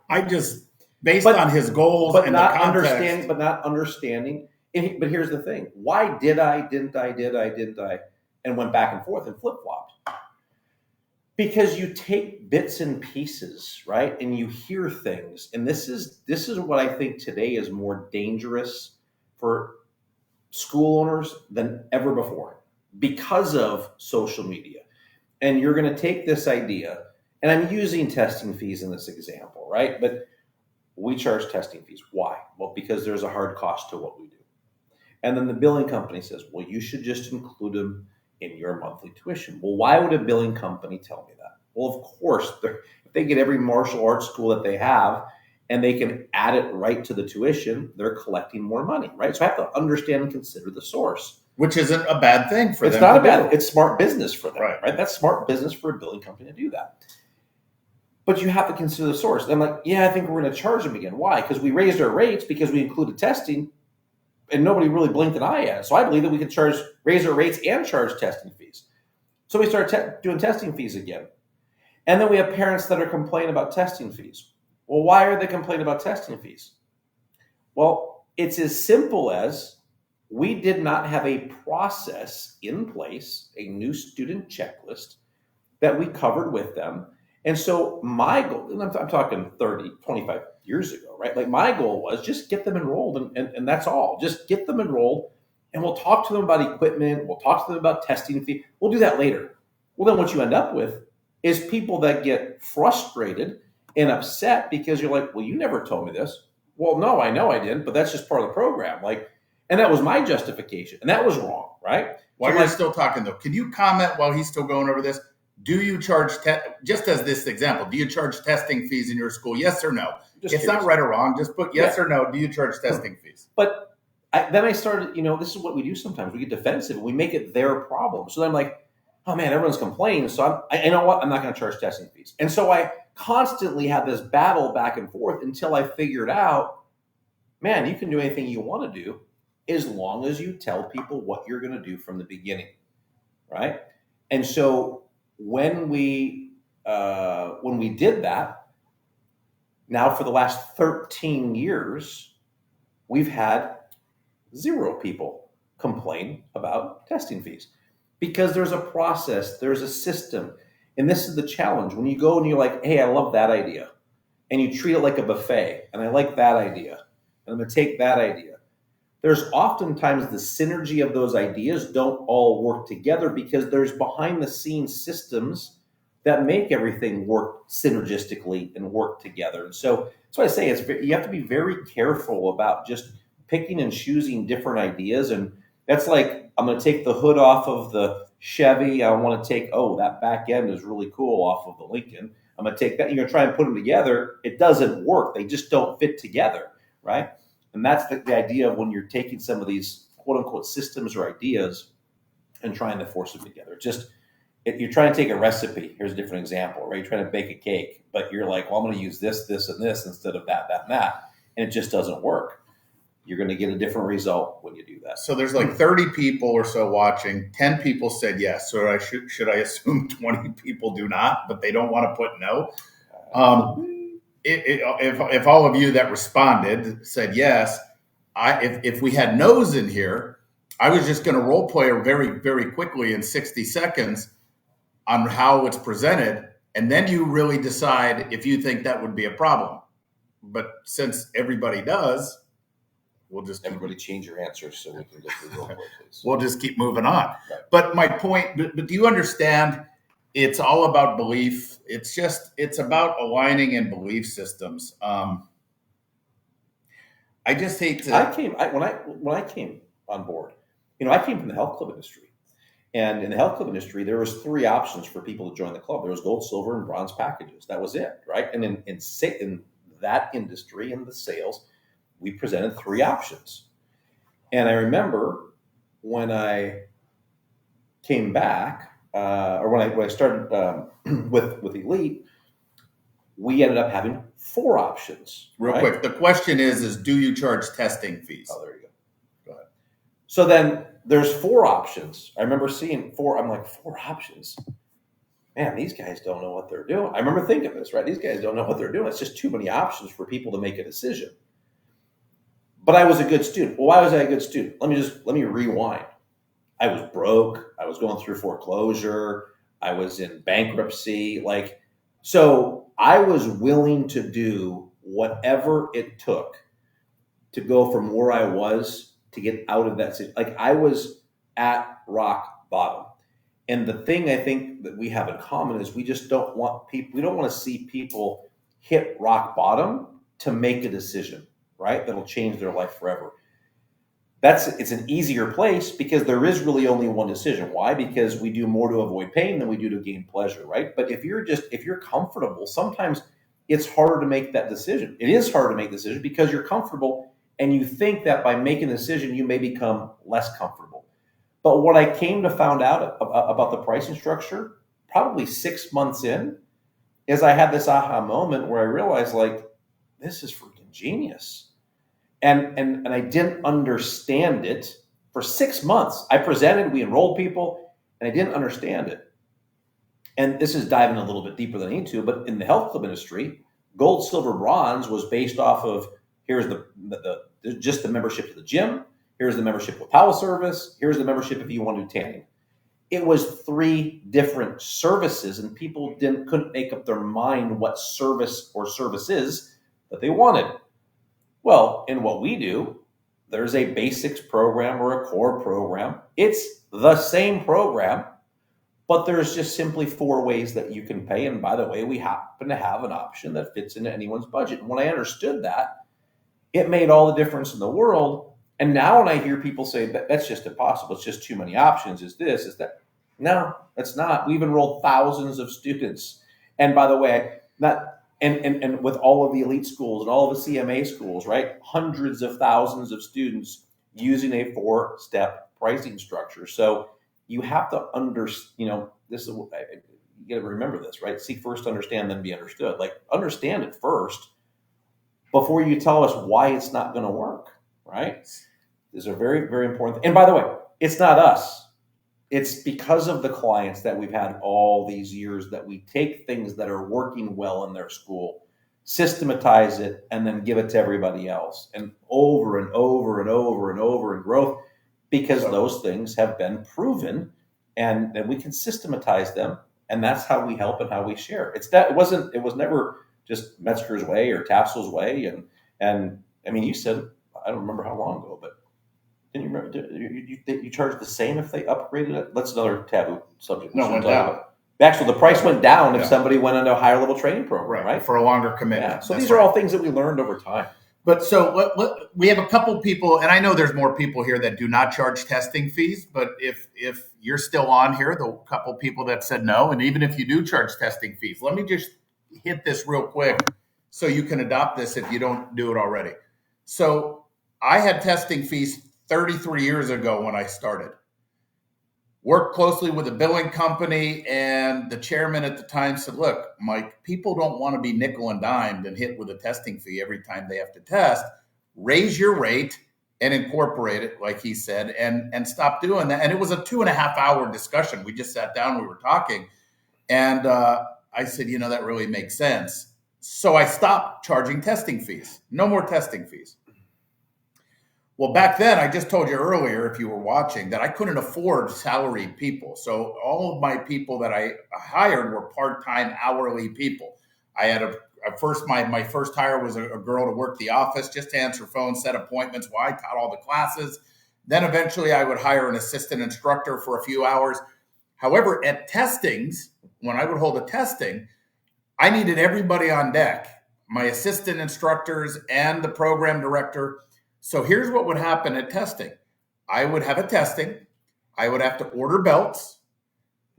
I just based on his goals but and not the context. understanding. But not understanding. But here's the thing: why didn't I, and went back and forth and flip flopped? Because you take bits and pieces, right, and you hear things, and this is what I think today is more dangerous for school owners than ever before because of social media. And you're going to take this idea, and I'm using testing fees in this example, right? But we charge testing fees. Why? Well, because there's a hard cost to what we do. And then the billing company says, well, you should just include them in your monthly tuition. Well, why would a billing company tell me that? Well, of course, if they get every martial arts school that they have and they can add it right to the tuition, they're collecting more money, right? So I have to understand and consider the source. Which isn't a bad thing for them. It's not a bad, it's smart business for them, right? That's smart business for a billing company to do that. But you have to consider the source. And I'm like, yeah, I think we're going to charge them again. Why? Because we raised our rates because we included testing and nobody really blinked an eye at it. So I believe that we could raise our rates and charge testing fees. So we start doing testing fees again. And then we have parents that are complaining about testing fees. Well, why are they complaining about testing fees? Well, it's as simple as we did not have a process in place, a new student checklist that we covered with them. And so my goal, and I'm talking 30, 25 years ago, right? Like my goal was just get them enrolled and that's all. Just get them enrolled and we'll talk to them about equipment. We'll talk to them about testing fee. We'll do that later. Well, then what you end up with is people that get frustrated and upset because you're like, well, you never told me this. Well, no, I know I didn't, but that's just part of the program. And that was my justification and that was wrong, right? While you're still talking though, can you comment while he's still going over this? Do you charge, just as this example, do you charge testing fees in your school? Yes or no? It's not right or wrong. Just put yes or no. Do you charge testing fees? But then I started, this is what we do sometimes. We get defensive. We make it their problem. So then I'm like, oh man, everyone's complaining. So you know what? I'm not going to charge testing fees. And so I constantly had this battle back and forth until I figured out, man, you can do anything you want to do as long as you tell people what you're going to do from the beginning, right? And so when we did that, now for the last 13 years, we've had 0 people complain about testing fees because there's a process, there's a system. And this is the challenge. When you go and you're like, hey, I love that idea. And you treat it like a buffet. And I like that idea. And I'm going to take that idea. There's oftentimes the synergy of those ideas don't all work together because there's behind the scenes systems that make everything work synergistically and work together. And so that's why I say you have to be very careful about just picking and choosing different ideas. And that's like, I'm going to take the hood off of the Chevy. I want to take, that back end is really cool off of the Lincoln. I'm going to take that. You're going to try and put them together. It doesn't work. They just don't fit together, right? And that's the idea of when you're taking some of these quote unquote systems or ideas and trying to force them together. If you're trying to take a recipe, here's a different example, right? You're trying to bake a cake, but you're like, well, I'm going to use this, this, and this instead of that, and that. And it just doesn't work. You're going to get a different result when you do that. So there's like 30 people or so watching. 10 people said yes. So should I assume 20 people do not, but they don't want to put no? if all of you that responded said yes, if we had no's in here, I was just going to role play very, very quickly in 60 seconds on how it's presented. And then you really decide if you think that would be a problem. But since everybody does, we'll just Everybody change your answers so we can get through real quick, please. we'll just keep moving on. Right. But my point, but do you understand? It's all about belief. It's about aligning in belief systems. I just hate to. When I came on board, I came from the health club industry. And in the health club industry, there was 3 options for people to join the club. There was gold, silver, and bronze packages. That was it, right? And in that industry, in the sales, we presented 3 options. And I remember when I came back, or when I started with Elite, we ended up having 4 options. Real right? quick, the question is do you charge testing fees? Oh, there you go. Go ahead. So then there's 4 options. I remember seeing 4. I'm like, 4 options? Man, these guys don't know what they're doing. I remember thinking this, right? These guys don't know what they're doing. It's just too many options for people to make a decision. But I was a good student. Well, why was I a good student? Let me rewind. I was broke. I was going through foreclosure. I was in bankruptcy. So I was willing to do whatever it took to go from where I was to get out of that situation. I was at rock bottom. And the thing I think that we have in common is we just don't want people, we don't want to see people hit rock bottom to make a decision, right? That'll change their life forever. It's an easier place because there is really only one decision. Why? Because we do more to avoid pain than we do to gain pleasure, right? But if you're comfortable, sometimes it's harder to make that decision. It is harder to make the decision because you're comfortable and you think that by making a decision, you may become less comfortable. But what I came to find out about the pricing structure, probably 6 months in, is I had this aha moment where I realized, this is freaking genius. And I didn't understand it for 6 months. I presented, we enrolled people, and I didn't understand it. And this is diving a little bit deeper than I need to, but in the health club industry, gold, silver, bronze was based off of here's just the membership to the gym, here's the membership with towel service, here's the membership if you want to do tanning. It was 3 different services, and people couldn't make up their mind what service or services that they wanted. Well, in what we do, there's a basics program or a core program. It's the same program, but there's just simply 4 ways that you can pay. And by the way, we happen to have an option that fits into anyone's budget. And when I understood that, it made all the difference in the world. And now when I hear people say that's just impossible, it's just too many options, is that? No, it's not. We've enrolled thousands of students. And by the way, And with all of the elite schools and all of the CMA schools, right? Hundreds of thousands of students using a 4-step pricing structure. So you have to this is, you got to remember this, right? Seek first, understand, then be understood. Understand it first before you tell us why it's not going to work, right? These are very, very important. And by the way, it's not us. It's because of the clients that we've had all these years that we take things that are working well in their school, systematize it, and then give it to everybody else. And over and over and over and over in growth, because those things have been proven and we can systematize them. And that's how we help and how we share. It was never just Metzger's way or Tassoul's way. And I mean, you said, I don't remember how long ago, but didn't you remember? You charge the same if they upgraded it? That's another taboo subject. No, it went down. Actually, the price went down if somebody went into a higher level training program, right? For a longer commitment. Yeah. So these are all things that we learned over time. But so we have a couple people, and I know there's more people here that do not charge testing fees. But if you're still on here, the couple people that said no, and even if you do charge testing fees, let me just hit this real quick so you can adopt this if you don't do it already. So I had testing fees 33 years ago when I started. Worked closely with a billing company, and the chairman at the time said, look, Mike, people don't want to be nickel and dimed and hit with a testing fee every time they have to test. Raise your rate and incorporate it, like he said, and stop doing that. And it was a 2.5-hour discussion. We just sat down, we were talking, and I said, that really makes sense. So I stopped charging testing fees. No more testing fees. Well, back then, I just told you earlier, if you were watching, that I couldn't afford salaried people. So all of my people that I hired were part-time hourly people. I had my first hire was a girl to work the office, just to answer phones, set appointments while I taught all the classes. Then eventually I would hire an assistant instructor for a few hours. However, at testings, when I would hold a testing, I needed everybody on deck, my assistant instructors and the program director. So here's what would happen at testing. I would have a testing. I would have to order belts.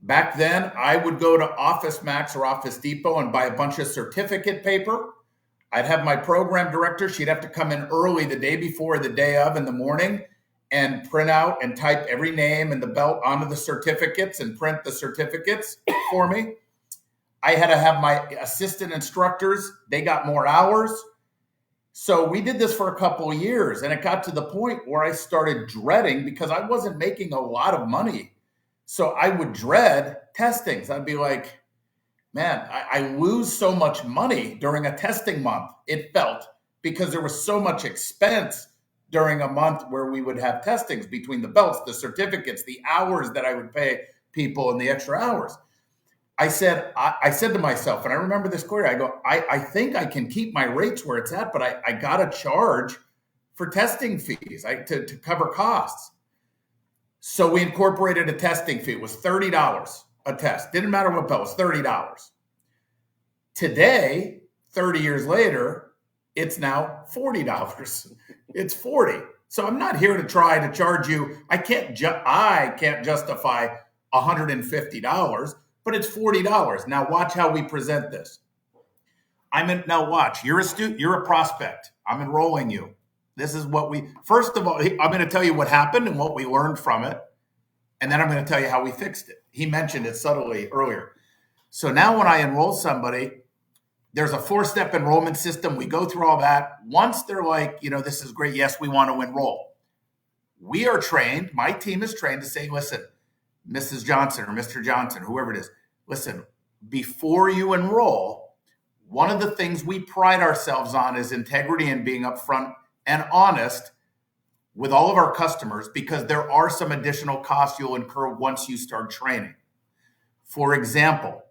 Back then, I would go to Office Max or Office Depot and buy a bunch of certificate paper. I'd have my program director. She'd have to come in early the day before, the day of in the morning, and print out and type every name and the belt onto the certificates and print the certificates for me. I had to have my assistant instructors. They got more hours. So we did this for a couple of years, and it got to the point where I started dreading, because I wasn't making a lot of money. So I would dread testings. I'd be like, man, I lose so much money during a testing month, it felt, because there was so much expense during a month where we would have testings, between the belts, the certificates, the hours that I would pay people, and the extra hours. I said to myself, and I remember this clearly, I go, I think I can keep my rates where it's at, but I got to charge for testing fees to cover costs. So we incorporated a testing fee. It was $30 a test. Didn't matter what belt, it was $30. Today, 30 years later, it's now $40. It's $40. So I'm not here to try to charge you. I can't justify $150. But it's $40. Now watch how we present this. Now watch, you're a student, you're a prospect. I'm enrolling you. This is what first of all, I'm going to tell you what happened and what we learned from it. And then I'm going to tell you how we fixed it. He mentioned it subtly earlier. So now when I enroll somebody, there's a 4-step enrollment system. We go through all that. Once they're like, this is great. Yes, we want to enroll. We are trained. My team is trained to say, listen, Mrs. Johnson or Mr. Johnson, whoever it is, listen, before you enroll, one of the things we pride ourselves on is integrity and being upfront and honest with all of our customers, because there are some additional costs you'll incur once you start training. For example,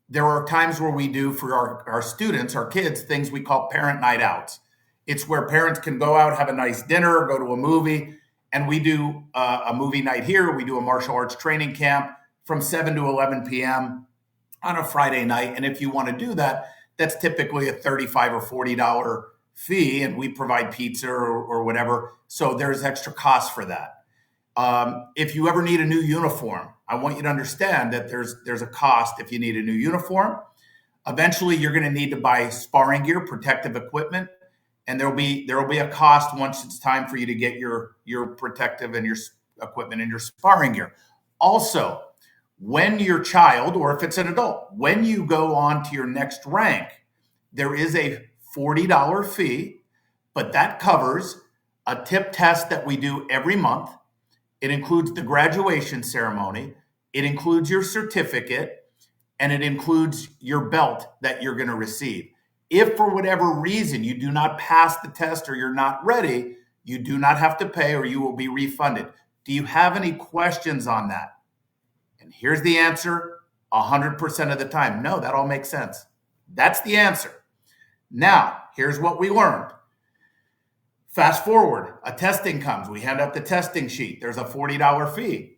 there are times where we do for our students, our kids, things we call parent night outs. It's where parents can go out, have a nice dinner, go to a movie. And we do a movie night here. We do a martial arts training camp from 7 to 11 p.m. on a Friday night. And if you want to do that, that's typically a $35 or $40 fee. And we provide pizza or whatever. So there's extra cost for that. If you ever need a new uniform, I want you to understand that there's a cost if you need a new uniform. Eventually, you're going to need to buy sparring gear, protective equipment. And there'll be a cost once it's time for you to get your protective and your equipment and your sparring gear. Also, when your child, or if it's an adult, when you go on to your next rank, there is a $40 fee, but that covers a tip test that we do every month. It includes the graduation ceremony. It includes your certificate, and it includes your belt that you're going to receive. If for whatever reason you do not pass the test or you're not ready, you do not have to pay, or you will be refunded. Do you have any questions on that? And here's the answer 100% of the time. No, that all makes sense. That's the answer. Now, here's what we learned. Fast forward, a testing comes. We hand out the testing sheet. There's a $40 fee.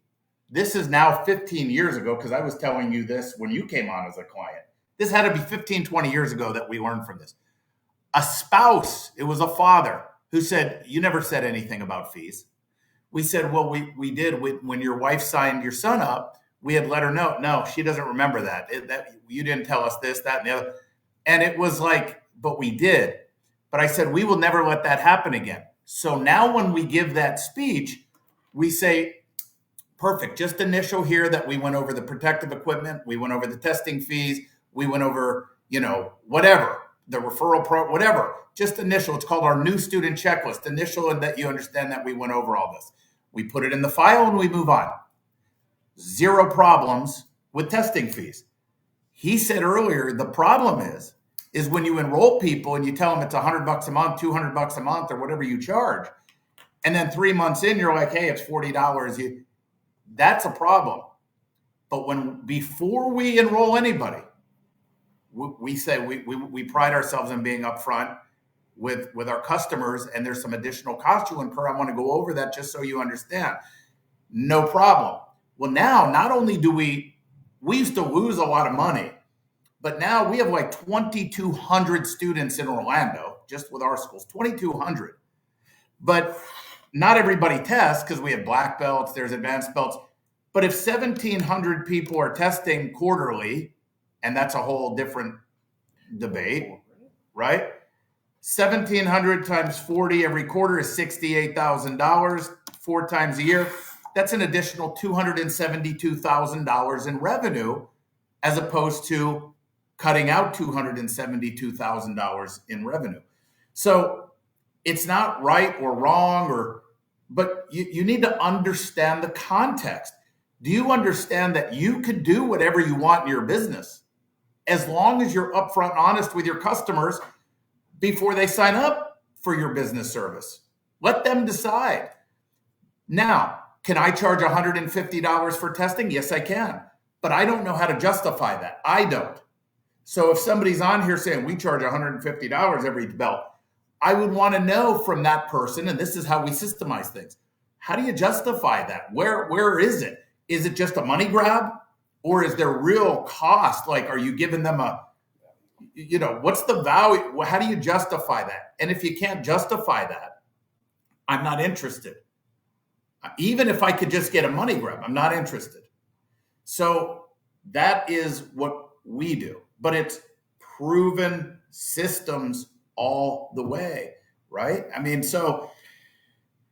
This is now 15 years ago, because I was telling you this when you came on as a client. This had to be 15, 20 years ago that we learned from this. A spouse, it was a father, who said, you never said anything about fees. We said, well, we did. When your wife signed your son up, we had let her know. No, she doesn't remember that. You didn't tell us this, that, and the other. And it was like, but we did. But I said, we will never let that happen again. So now when we give that speech, we say, perfect, just initial here that we went over the protective equipment, we went over the testing fees, we went over, whatever, the referral pro, whatever, just initial. It's called our new student checklist, initial, and that you understand that we went over all this. We put it in the file and we move on. Zero problems with testing fees. He said earlier, the problem is is when you enroll people and you tell them it's $100 a month, $200 a month, or whatever you charge. And then 3 months in, you're like, hey, it's $40. That's a problem. But before we enroll anybody, we say we pride ourselves on being upfront with our customers, and there's some additional cost you incur. I want to go over that just so you understand. No problem. Well, now, not only do we used to lose a lot of money, but now we have like 2,200 students in Orlando, just with our schools, 2,200. But not everybody tests because we have black belts, there's advanced belts. But if 1,700 people are testing quarterly, and that's a whole different debate, right? 1,700 times 40 every quarter is $68,000, 4 times a year. That's an additional $272,000 in revenue, as opposed to cutting out $272,000 in revenue. So it's not right or wrong, but you need to understand the context. Do you understand that you can do whatever you want in your business as long as you're upfront and honest with your customers before they sign up for your business service? Let them decide. Now, can I charge $150 for testing? Yes, I can. But I don't know how to justify that. I don't. So if somebody's on here saying we charge $150 every belt, I would want to know from that person, and this is how we systemize things. How do you justify that? Where is it? Is it just a money grab? Or is there real cost? Like, are you giving them what's the value? How do you justify that? And if you can't justify that, I'm not interested. Even if I could just get a money grab, I'm not interested. So that is what we do. But it's proven systems all the way, right? I mean, so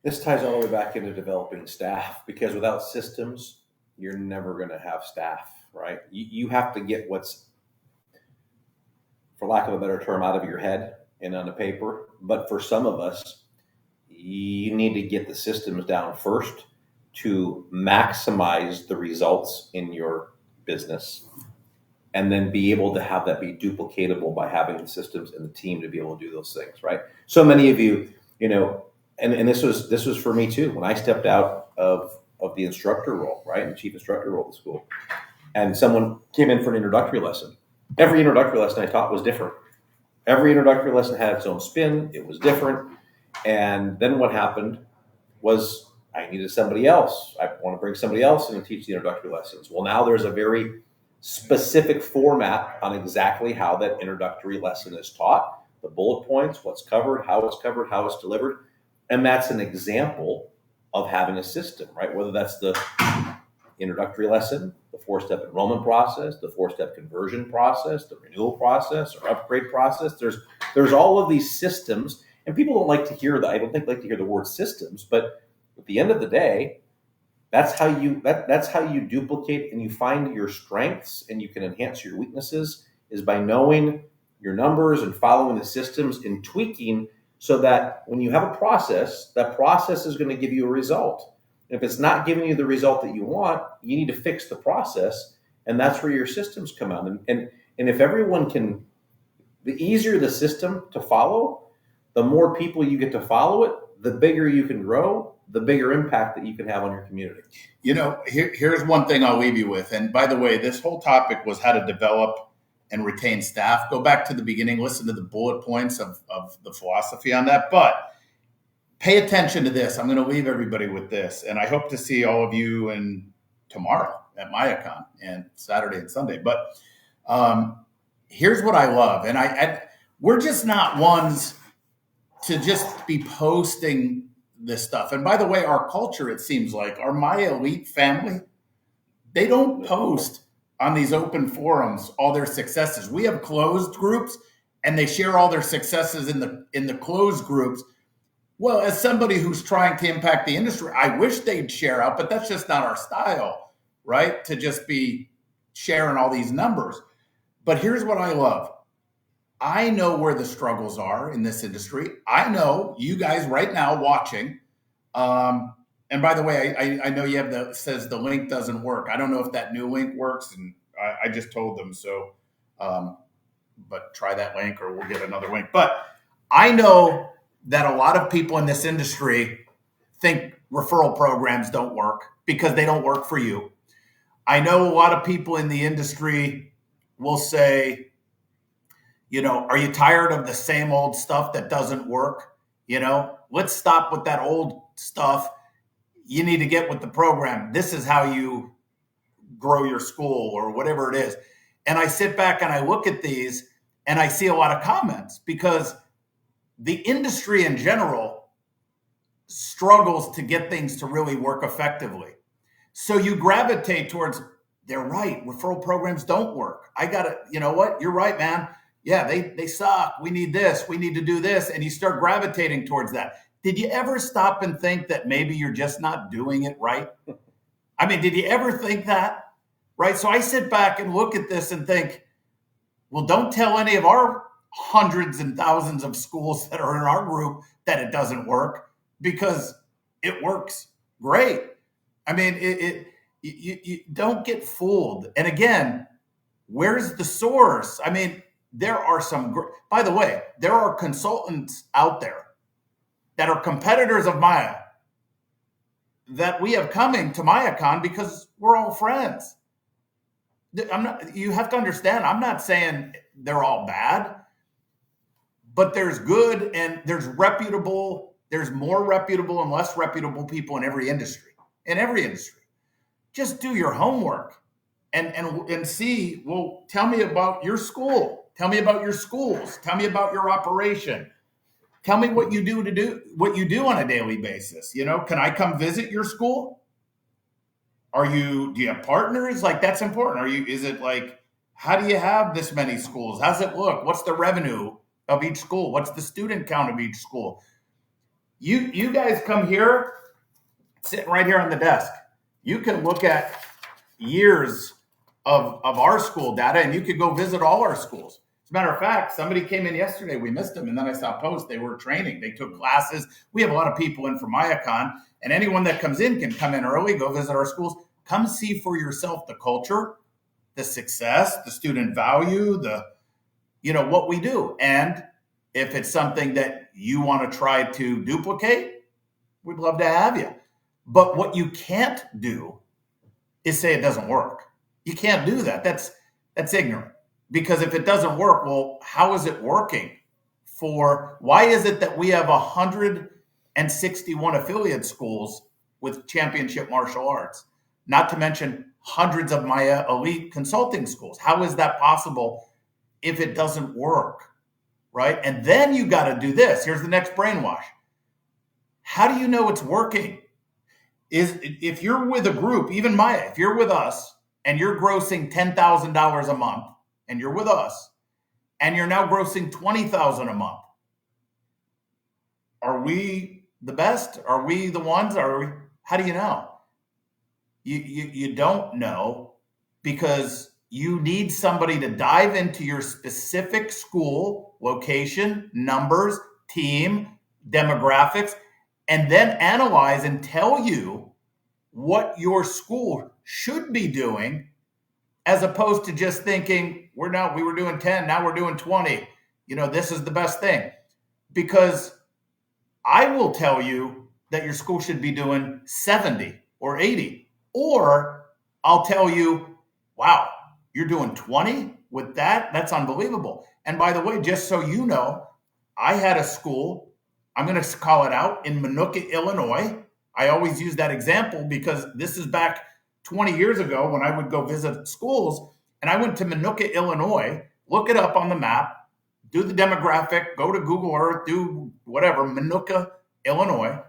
this ties all the way back into developing staff, because without systems, you're never going to have staff, right? You have to get what's, for lack of a better term, out of your head and on the paper. But for some of us, you need to get the systems down first to maximize the results in your business, and then be able to have that be duplicatable by having the systems and the team to be able to do those things, right? So many of you, and this was for me too, when I stepped out of the instructor role, right, and the chief instructor role at the school, and someone came in for an introductory lesson. Every introductory lesson I taught was different. Every introductory lesson had its own spin. It was different. And then what happened was I needed somebody else. I want to bring somebody else in and teach the introductory lessons. Well, now there's a very specific format on exactly how that introductory lesson is taught, the bullet points, what's covered, how it's delivered. And that's an example of having a system, right? Whether that's the introductory lesson, the 4-step enrollment process, the 4-step conversion process, the renewal process, or upgrade process. There's all of these systems, and people don't like to hear that. I don't think like to hear the word systems, but at the end of the day, that's how you duplicate and you find your strengths, and you can enhance your weaknesses, is by knowing your numbers and following the systems and tweaking, so that when you have a process, that process is going to give you a result. If it's not giving you the result that you want, you need to fix the process, and that's where your systems come out. And if everyone can, the easier the system to follow, the more people you get to follow it, the bigger you can grow, the bigger impact that you can have on your community. Here's one thing I'll leave you with. And by the way, this whole topic was how to develop and retain staff. Go back to the beginning, listen to the bullet points of the philosophy on that. But pay attention to this. I'm going to leave everybody with this. And I hope to see all of you tomorrow at MAIACon and Saturday and Sunday. But here's what I love. And we're just not ones to just be posting this stuff. And by the way, our culture, it seems like, our MAIA elite family, they don't post on these open forums all their successes. We have closed groups, and they share all their successes in the closed groups. Well, as somebody who's trying to impact the industry, I wish they'd share out, but that's just not our style, right? To just be sharing all these numbers. But here's what I love. I know where the struggles are in this industry. I know you guys right now watching. And by the way, I know you have says the link doesn't work. I don't know if that new link works, and I just told them. So but try that link or we'll get another link. But I know that a lot of people in this industry think referral programs don't work because they don't work for you. I know a lot of people in the industry will say, are you tired of the same old stuff that doesn't work? Let's stop with that old stuff. You need to get with the program. This is how you grow your school or whatever it is. And I sit back and I look at these and I see a lot of comments because the industry in general struggles to get things to really work effectively. So you gravitate towards, they're right, referral programs don't work. I got to, you know what? You're right, man. Yeah, they suck. We need this. We need to do this. And you start gravitating towards that. Did you ever stop and think that maybe you're just not doing it right? I mean, did you ever think that? Right? So I sit back and look at this and think, well, don't tell any of our hundreds and thousands of schools that are in our group that it doesn't work, because it works great. I mean, you don't get fooled. And again, where's the source? I mean, there are by the way, there are consultants out there that are competitors of MAIA that we have coming to MAIACon because we're all friends. You have to understand, I'm not saying they're all bad, but there's good and there's reputable, there's more reputable and less reputable people in every industry. Just do your homework and see, well, tell me about your school. Tell me about your schools. Tell me about your operation. Tell me what you do on a daily basis. Can I come visit your school? Do you have partners? Like, that's important. Is it like, how do you have this many schools? How's it look? What's the revenue of each school? What's the student count of each school? You guys come here, sitting right here on the desk. You can look at years of our school data, and you could go visit all our schools. As a matter of fact, somebody came in yesterday. We missed them, and then I saw a post. They were training. They took classes. We have a lot of people in from MAIACon, and anyone that comes in can come in early, go visit our schools. Come see for yourself the culture, the success, the student value, what we do. And if it's something that you want to try to duplicate, we'd love to have you. But what you can't do is say it doesn't work. You can't do that. That's ignorant. Because if it doesn't work, well, how is it working? Why is it that we have 161 affiliate schools with championship martial arts? Not to mention hundreds of MAIA elite consulting schools. How is that possible if it doesn't work, right? And then you got to do this. Here's the next brainwash. How do you know it's working? If you're with a group, even MAIA, if you're with us and you're grossing $10,000 a month, and you're with us, and you're now grossing $20,000 a month, are we the best? Are we the ones? How do you know? You don't know, because you need somebody to dive into your specific school, location, numbers, team, demographics, and then analyze and tell you what your school should be doing, as opposed to just thinking, we were doing 10, now we're doing 20. This is the best thing. Because I will tell you that your school should be doing 70 or 80. Or I'll tell you, wow, you're doing 20 with that? That's unbelievable. And by the way, just so you know, I had a school, I'm going to call it out, in Minooka, Illinois. I always use that example because this is back 20 years ago when I would go visit schools, and I went to Minooka, Illinois, look it up on the map, do the demographic, go to Google Earth, do whatever, Minooka, Illinois.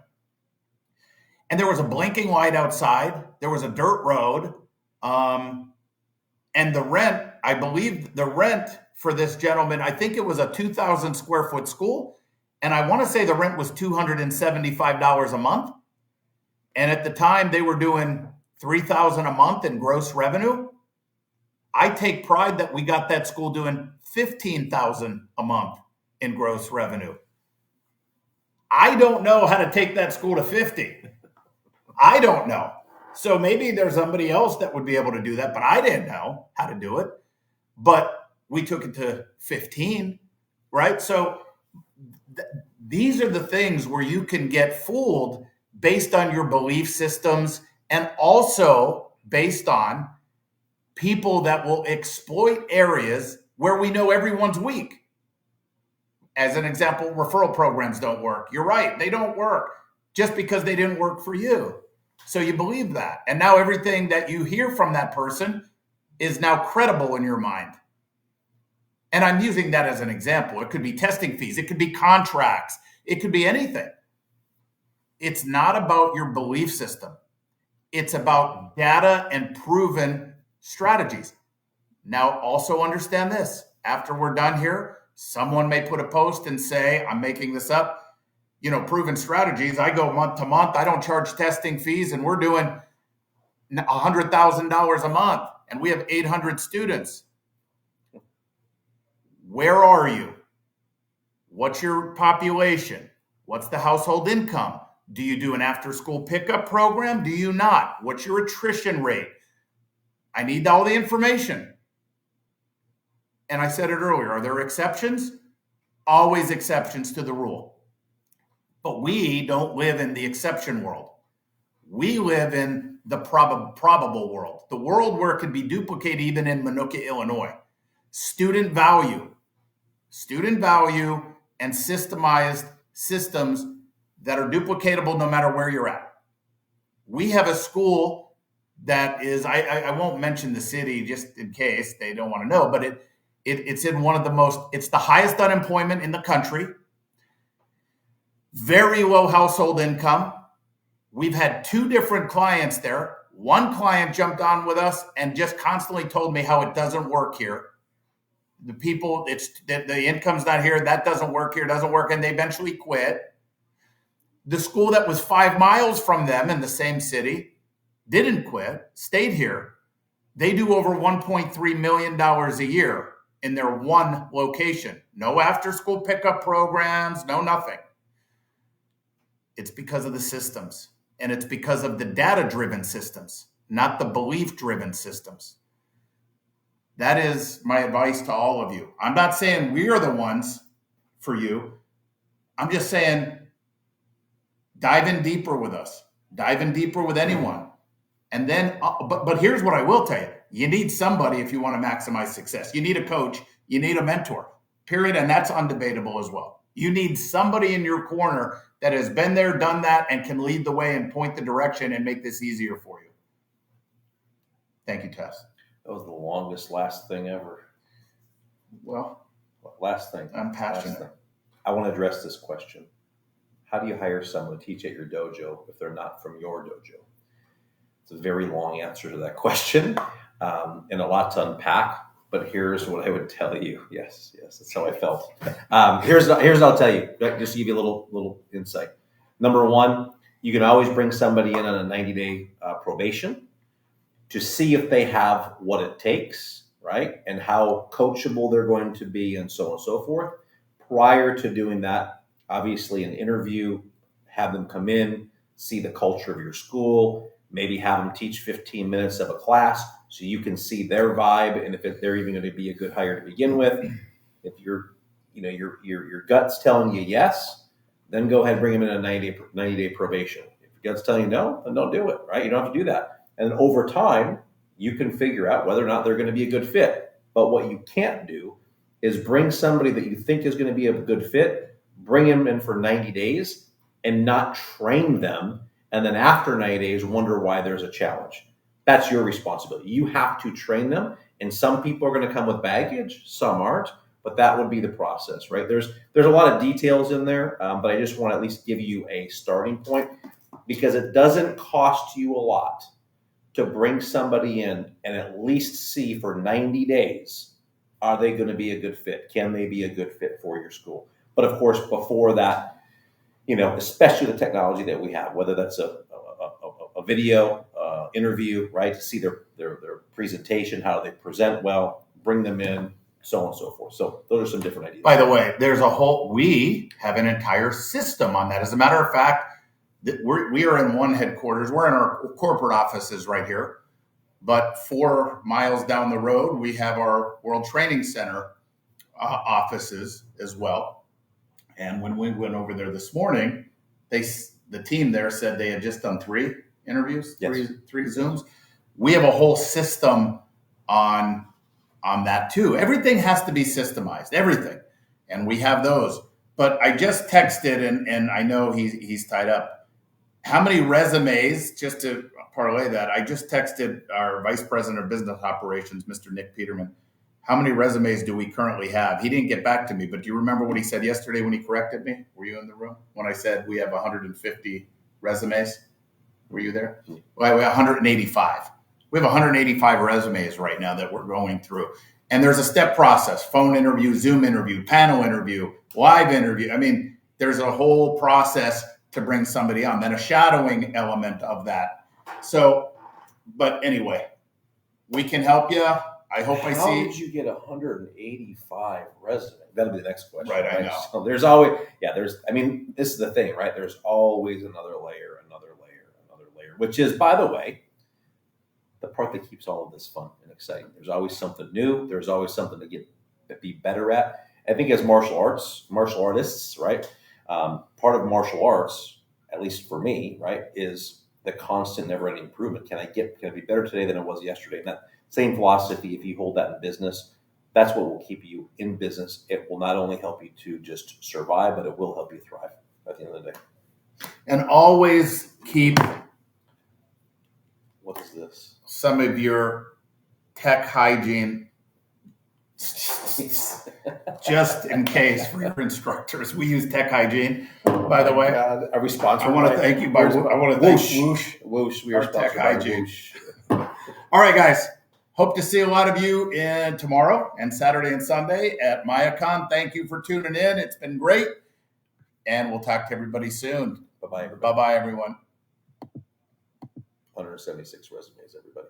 And there was a blinking light outside. There was a dirt road. And the rent, I believe the rent for this gentleman, I think it was a 2,000 square foot school. And I want to say the rent was $275 a month. And at the time they were doing $3,000 a month in gross revenue. I take pride that we got that school doing $15,000 a month in gross revenue. I don't know how to take that school to 50. I don't know. So maybe there's somebody else that would be able to do that, but I didn't know how to do it. But We took it to 15, right? So these are the things where you can get fooled based on your belief systems and also based on people that will exploit areas where we know everyone's weak. As an example, referral programs don't work. You're right, they don't work just because they didn't work for you. So you believe that. And now everything that you hear from that person is now credible in your mind. And I'm using that as an example. It could be testing fees. It could be contracts. It could be anything. It's not about your belief system. It's about data and proven strategies. Now, also understand this. After we're done here, someone may put a post and say, I'm making this up, proven strategies. I go month to month. I don't charge testing fees, and we're doing $100,000 a month, and we have 800 students. Where are you? What's your population? What's the household income? Do you do an after-school pickup program? Do you not? What's your attrition rate? I need all the information. And I said it earlier, are there exceptions? Always exceptions to the rule. But we don't live in the exception world. We live in the probable world, the world where it could be duplicated even in Minooka, Illinois. Student value and systemized systems that are duplicatable no matter where you're at. We have a school that is, I won't mention the city just in case they don't want to know, but it's in one of it's the highest unemployment in the country, very low household income. We've had 2 different clients there. One client jumped on with us and just constantly told me how it doesn't work here. The people, the income's not here, that doesn't work here, doesn't work, and they eventually quit. The school that was 5 miles from them in the same city didn't quit, stayed here. They do over $1.3 million a year in their one location. No after-school pickup programs, no nothing. It's because of the systems, and it's because of the data-driven systems, not the belief-driven systems. That is my advice to all of you. I'm not saying we are the ones for you. I'm just saying dive in deeper with us. Dive in deeper with anyone. And then, but here's what I will tell you. You need somebody if you want to maximize success. You need a coach. You need a mentor, period. And that's undebatable as well. You need somebody in your corner that has been there, done that, and can lead the way and point the direction and make this easier for you. Thank you, Tess. That was the longest last thing ever. Well, last thing. I'm passionate. Thing. I want to address this question. How do you hire someone to teach at your dojo if they're not from your dojo? It's a very long answer to that question and a lot to unpack, but here's what I would tell you. Yes, that's how I felt. Here's what I'll tell you, just to give you a little insight. Number one, you can always bring somebody in on a 90-day probation to see if they have what it takes, right? And how coachable they're going to be and so on and so forth. Prior to doing that, obviously an interview, have them come in, see the culture of your school, maybe have them teach 15 minutes of a class so you can see their vibe and if they're even going to be a good hire to begin with. If your gut's telling you yes, then go ahead and bring them in a 90-day probation. If your gut's telling you no, then don't do it, right? You don't have to do that. And over time, you can figure out whether or not they're going to be a good fit. But what you can't do is bring somebody that you think is going to be a good fit, bring them in for 90 days and not train them. And then after 90 days, wonder why there's a challenge. That's your responsibility. You have to train them. And some people are going to come with baggage, some aren't, but that would be the process, right? There's a lot of details in there, but I just want to at least give you a starting point because it doesn't cost you a lot to bring somebody in and at least see for 90 days, are they going to be a good fit? Can they be a good fit for your school? But of course, before that, especially the technology that we have, whether that's a video interview, right, to see their presentation, how they present well, bring them in, so on and so forth. So those are some different ideas. By the way, we have an entire system on that. As a matter of fact, we are in one headquarters. We're in our corporate offices right here. But 4 miles down the road, we have our World Training Center offices as well. And when we went over there this morning, the team there said they had just done 3 interviews, Yes. three Zooms. We have a whole system on that too. Everything has to be systemized, everything. And we have those. But I just texted, and I know he's tied up. How many resumes, just to parlay that, I just texted our Vice President of Business Operations, Mr. Nick Peterman. How many resumes do we currently have? He didn't get back to me, but do you remember what he said yesterday when he corrected me? Were you in the room? When I said we have 150 resumes? Were you there? Well, we have 185. We have 185 resumes right now that we're going through. And there's a step process: phone interview, Zoom interview, panel interview, live interview. I mean, there's a whole process to bring somebody on, then a shadowing element of that. So, but anyway, we can help you. I hope I see. How did you get 185 resumes? That'll be the next question. Right, I know. So there's always, this is the thing, right? There's always another layer, which is, by the way, the part that keeps all of this fun and exciting. There's always something new. There's always something to be better at. I think as martial artists, right? Part of martial arts, at least for me, right, is the constant, never-ending improvement. Can I be better today than I was yesterday? And that same philosophy, if you hold that in business, that's what will keep you in business. It will not only help you to just survive, but it will help you thrive at the end of the day. And always keep What is this? some of your tech hygiene just in case for your instructors. We use tech hygiene, by the way. God, are we sponsored? I want to thank you. I want to thank Whoosh. We are our tech sponsored by hygiene. Whoosh. All right, guys. Hope to see a lot of you tomorrow and Saturday and Sunday at MAIACon. Thank you for tuning in. It's been great. And we'll talk to everybody soon. Bye-bye. Bye-bye, everyone. 176 resumes, everybody.